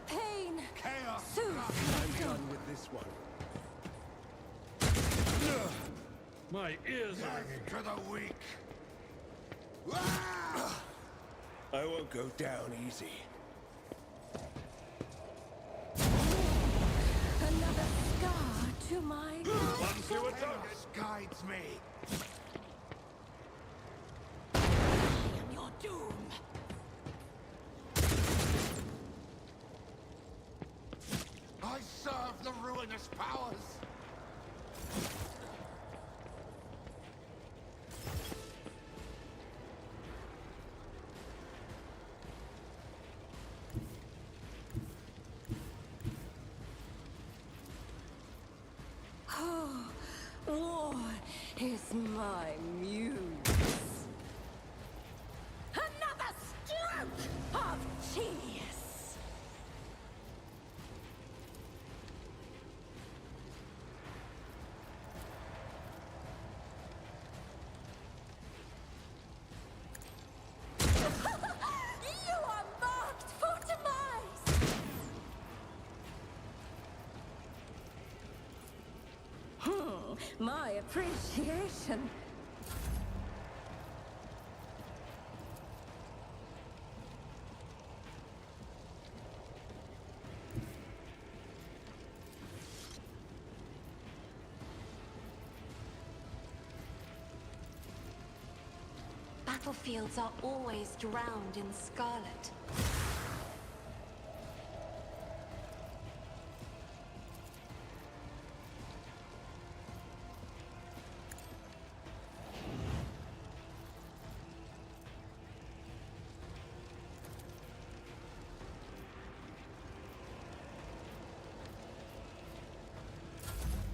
Pain. Chaos! Soothe. I'm done with this one. My ears are ringing. To the weak! I won't go down easy. Another scar to to my Once you castle. attack, guides me. I am your doom. I serve the ruinous powers. Oh, war is my muse. Another stroke of genius. You are marked for demise. My appreciation. Battlefields are always drowned in scarlet.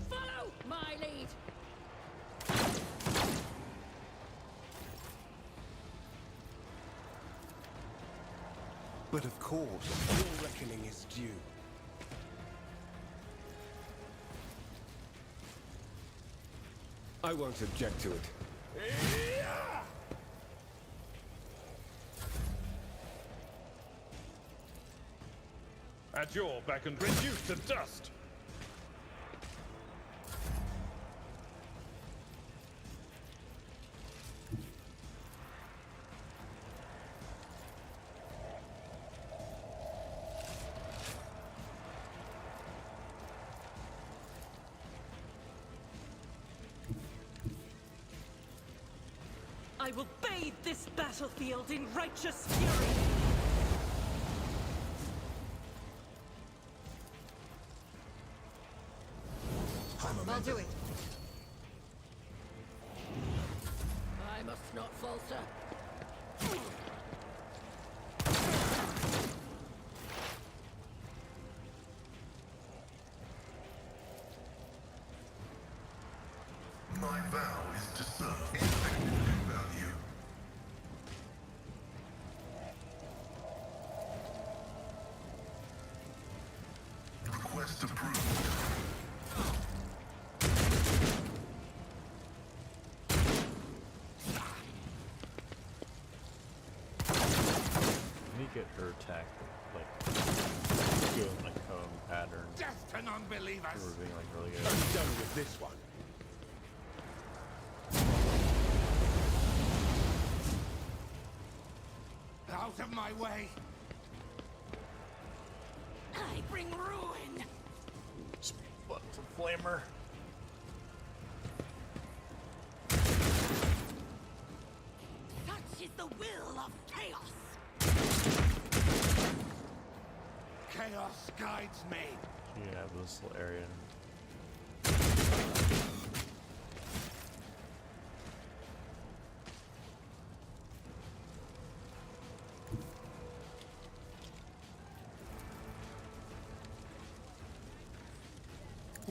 Follow my lead. But of course, your reckoning is due. I won't object to it. At your beck and reduced to dust. I will bathe this battlefield in righteous fury. I'll do it. I must not falter. My vow is to serve insignificant value. Request approved. Let me get her attack, like, doing like cone pattern. Death to non-believers. We're being like really good. I'm done with this one. Out of my way. I bring ruin. What's a flamer? Such is the will of chaos. Chaos guides me. You have this little area.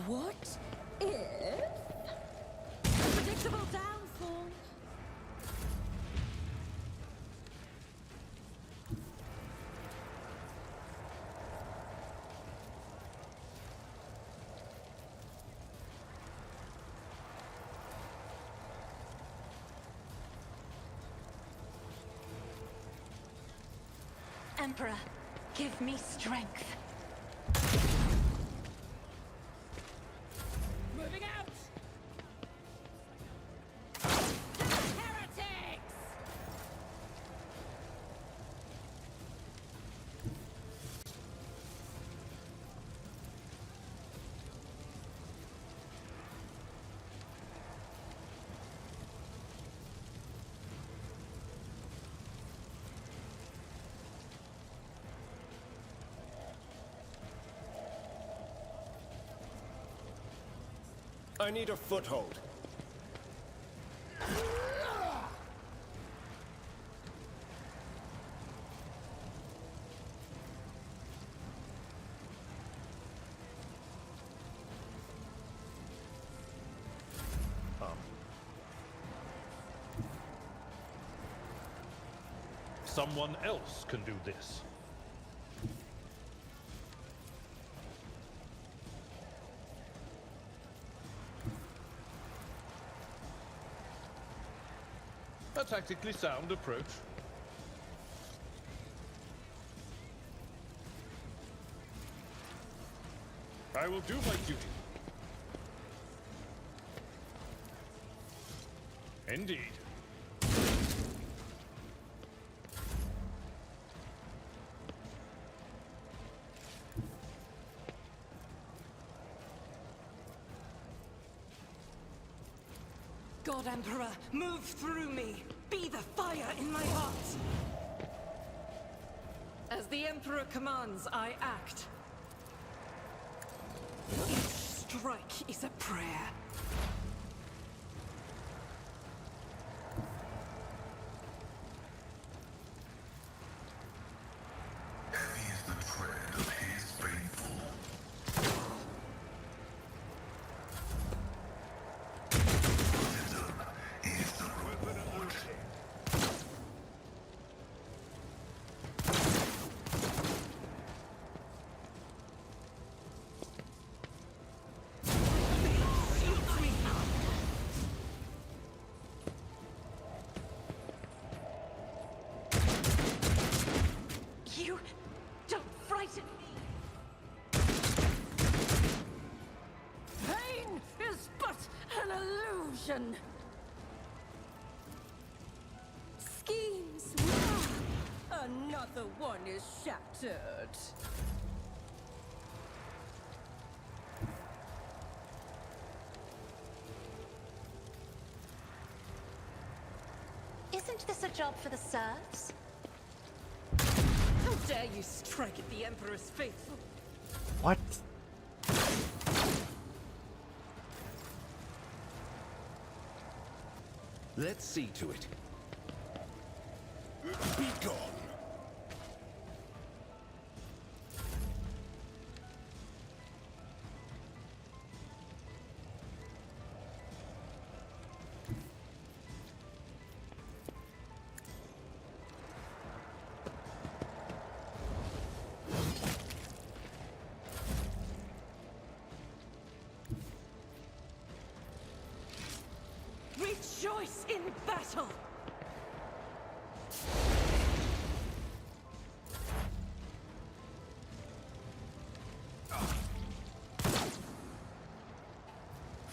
What if? Predictable downfall. Emperor, give me strength. Moving out. Heretics! I need a foothold. Someone else can do this. A tactically sound approach. I will do my duty. Indeed. God Emperor, move through me. Be the fire in my heart. As the Emperor commands, I act. Each strike is a prayer. Heavy is the tread of his faithful. Wisdom is the reward. You don't frighten me. Pain is but an illusion. Schemes. Another one is shattered. Isn't this a job for the serfs? How dare you strike at the Emperor's faithful? What? Let's see to it. Be gone. Rejoice in battle!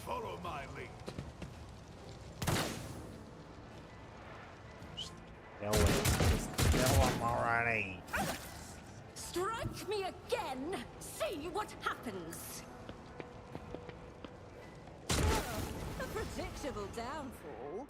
Follow my lead. No way. Just kill him already. Strike me again. See what happens. A predictable downfall.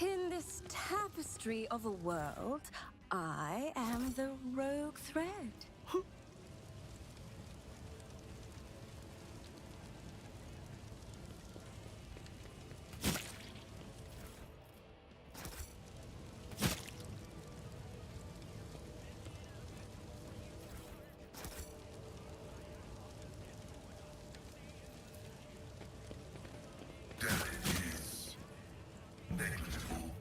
In this tapestry of a world, I am the rogue thread. Damage is negligible.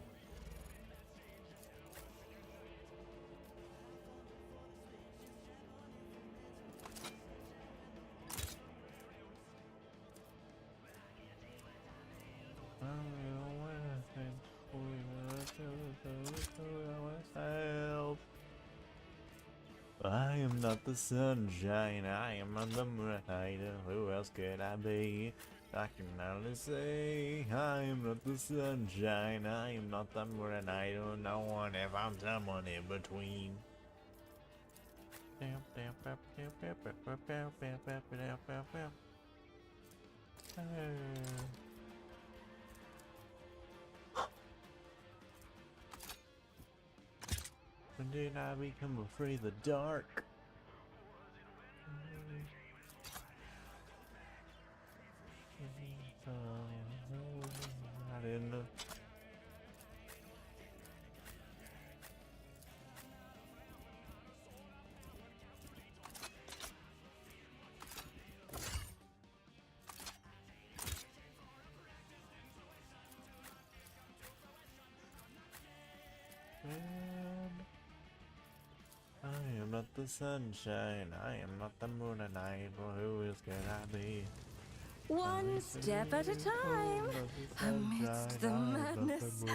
I am am not the sunshine, I am not the moonlight. Who else could I be? I can only say I am not the sunshine, I am not the moonlight. No one if I'm someone in between. When did I become afraid of the dark? I didn't know. I am not the sunshine, I am not the moon and night. Well, who is can I be? One step at a time, amidst the madness.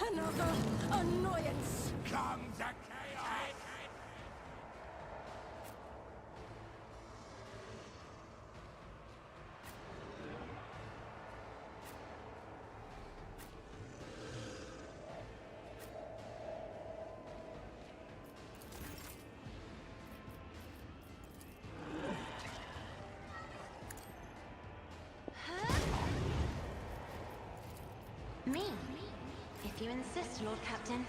Another annoyance. Come to chaos! Me? If you insist, Lord Captain.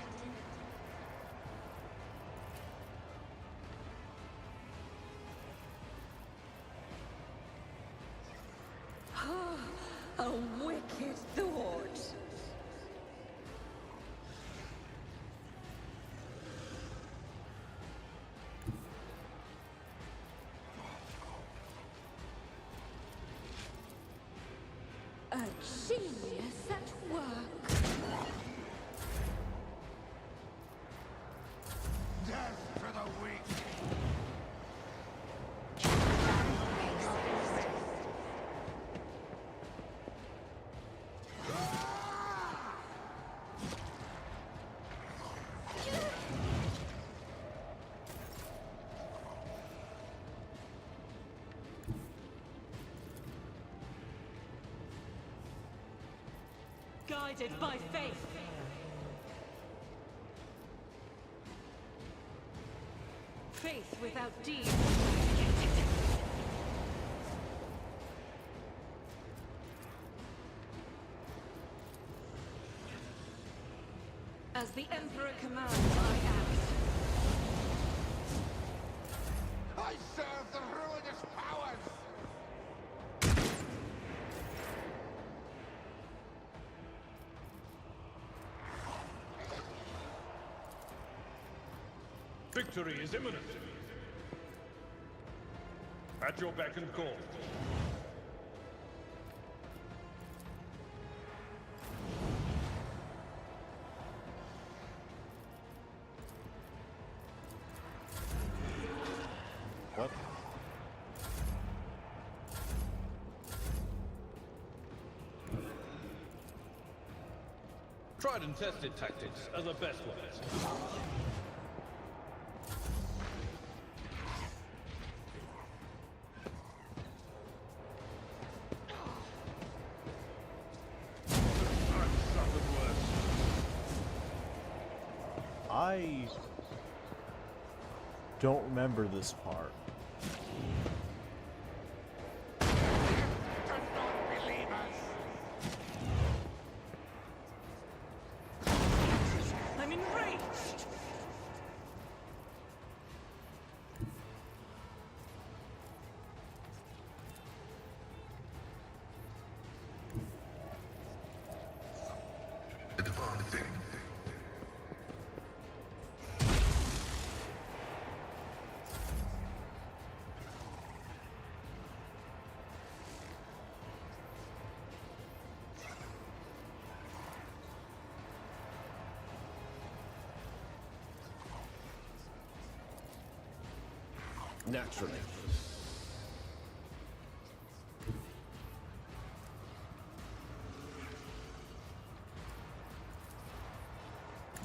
A wicked thought. A genius at work. Death to the weak! Guided by faith. Faith without deed. As the Emperor commands, I act. I serve the ruinous powers! Victory is imminent. At your beck and call. What? Tried and tested tactics are the best ones. I don't remember this part. Naturally.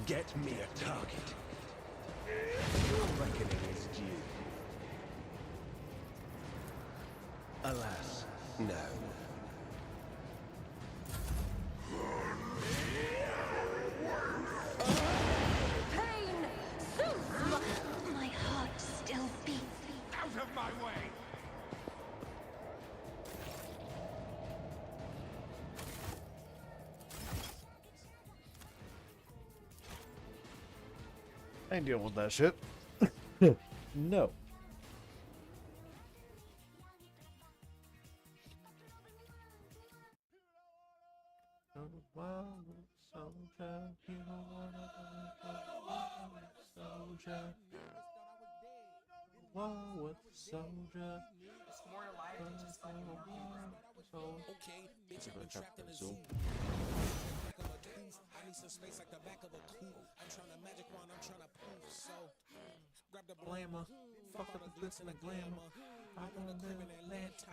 Get me a target. Your reckoning is due. Alas, no. Pain! My heart still beats. Out of my way! I ain't dealing with that shit. No. Soldier. It's more alive than just like Okay, bitch, I've been trapped in a zoo. I need some space like the back of a coupe. I'm trying to magic wand, I'm trying to poof. So, grab the Glamour. fuck up the glitz and the glamour. I wanna crib in Atlanta.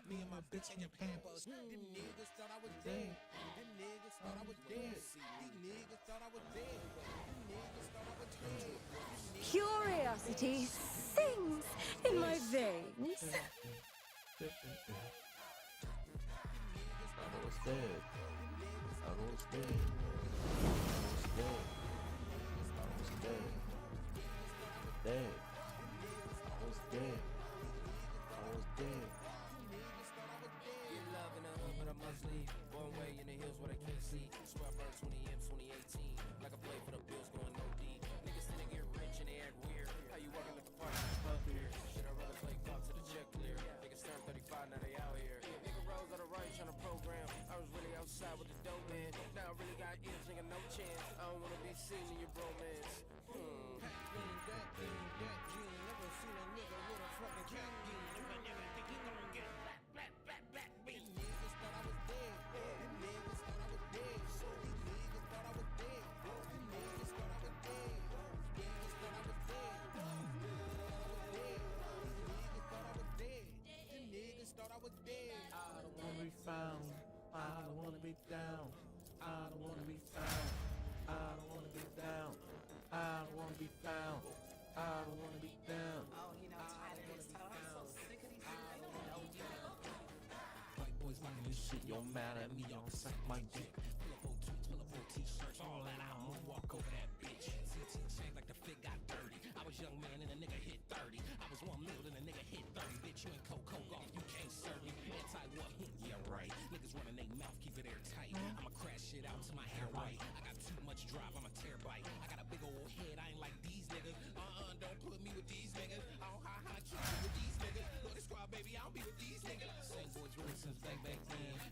Me and my bitch in your pampers. Them niggas thought I was dead. Them niggas thought I was dead. These niggas thought I was dead. Them niggas thought I was dead. Curiosity sings in my veins. I was dead. I was dead. I was dead. Dead. I was dead. I was dead. Get love in the hood, but I must leave. One way in the hills where they can't see. Swear I burned 20M 2018. Like I play for the bills going no D. Niggas think they get rich and they act weird. How you working at the party up here? Should I rather play golf to the check clear? Niggas turn 35, now they out here. Nigga rose out of right trying to program. I was really outside with the dope man. Now I really got ears, nigga, no chance. I don't wanna be seen in your bromance. Never seen a nigga with a fucking cat game. If I never think he gon' get back. These niggas thought I was dead. Them niggas thought I was dead. So these niggas thought I was dead. Them niggas thought I was dead. These niggas thought I was dead. Them niggas thought I was dead. I don't wanna be found. I don't wanna be down. I don't wanna be found. I don't wanna be down. I don't wanna be found. I don't wanna be down. Oh, you know, Tyler is so sick of these White boys rocking this shit. You're mad at me, I'll suck my dick. Pull up on tweets, pull up on t-shirts, all that out. I'm gonna walk over that bitch. 16 chains like the fit got dirty. I was young man and a nigga hit 30. I was 1 mil and a nigga hit 30. Bitch, you ain't Coco golf, you can't serve me. Anti what? Yeah, right. Niggas running they mouth, keep it airtight. I'ma crash shit out to my hair white. I got too much drive, I'm a terabyte. I got a big old head, I ain't like these niggas. Don't put me with these niggas. I don't keep me with these niggas. Look, this squad, baby, I don't be with these niggas. Same boys really since back then.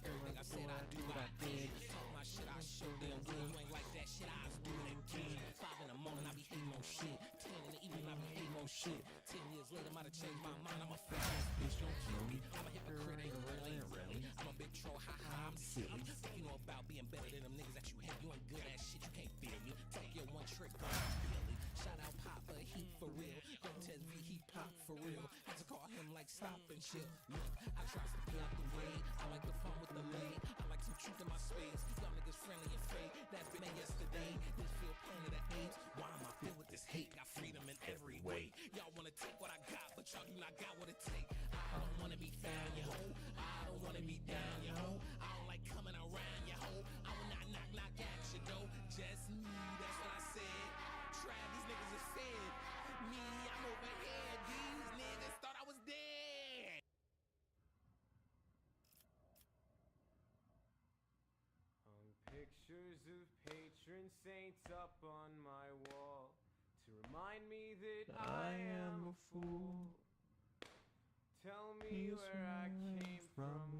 Everything I said, I do what I did. Talk my shit, I show them good. You ain't like that shit, I was doing it again. 5 in the morning, I be hating on shit. 10 in the evening, I be hating on shit. 10 years later, might have changed my mind. I'm a fat ass bitch, don't kill me. I'm a hypocrite, ain't really. I'm a big troll, I'm silly. What you know about being better than them niggas that you hate? You ain't good at shit, you can't feel me. Talk your one trick, Billy. Shout out Papa, he for real. Don't test me, he pop for real. Had to call him like stop and chill. Look, I try to be out the way. I like the fun with the lane. I like some truth in my space. Y'all niggas friendly and fake. That's been yesterday. This feel planet of AIDS. Why am I filled with this hate? Got freedom in every way. Y'all wanna take what I got, but y'all do not got what it take. I don't wanna be found, you hoe. I don't wanna be down, you hoe. I don't like coming around, you hoe. I will not knock at your door. Just me, that's what I said. Try these niggas is fed. Me, I'm overhead. These niggas thought I was dead. Pictures of patron saints up on my wall to remind me that I am a fool. Tell me where I came from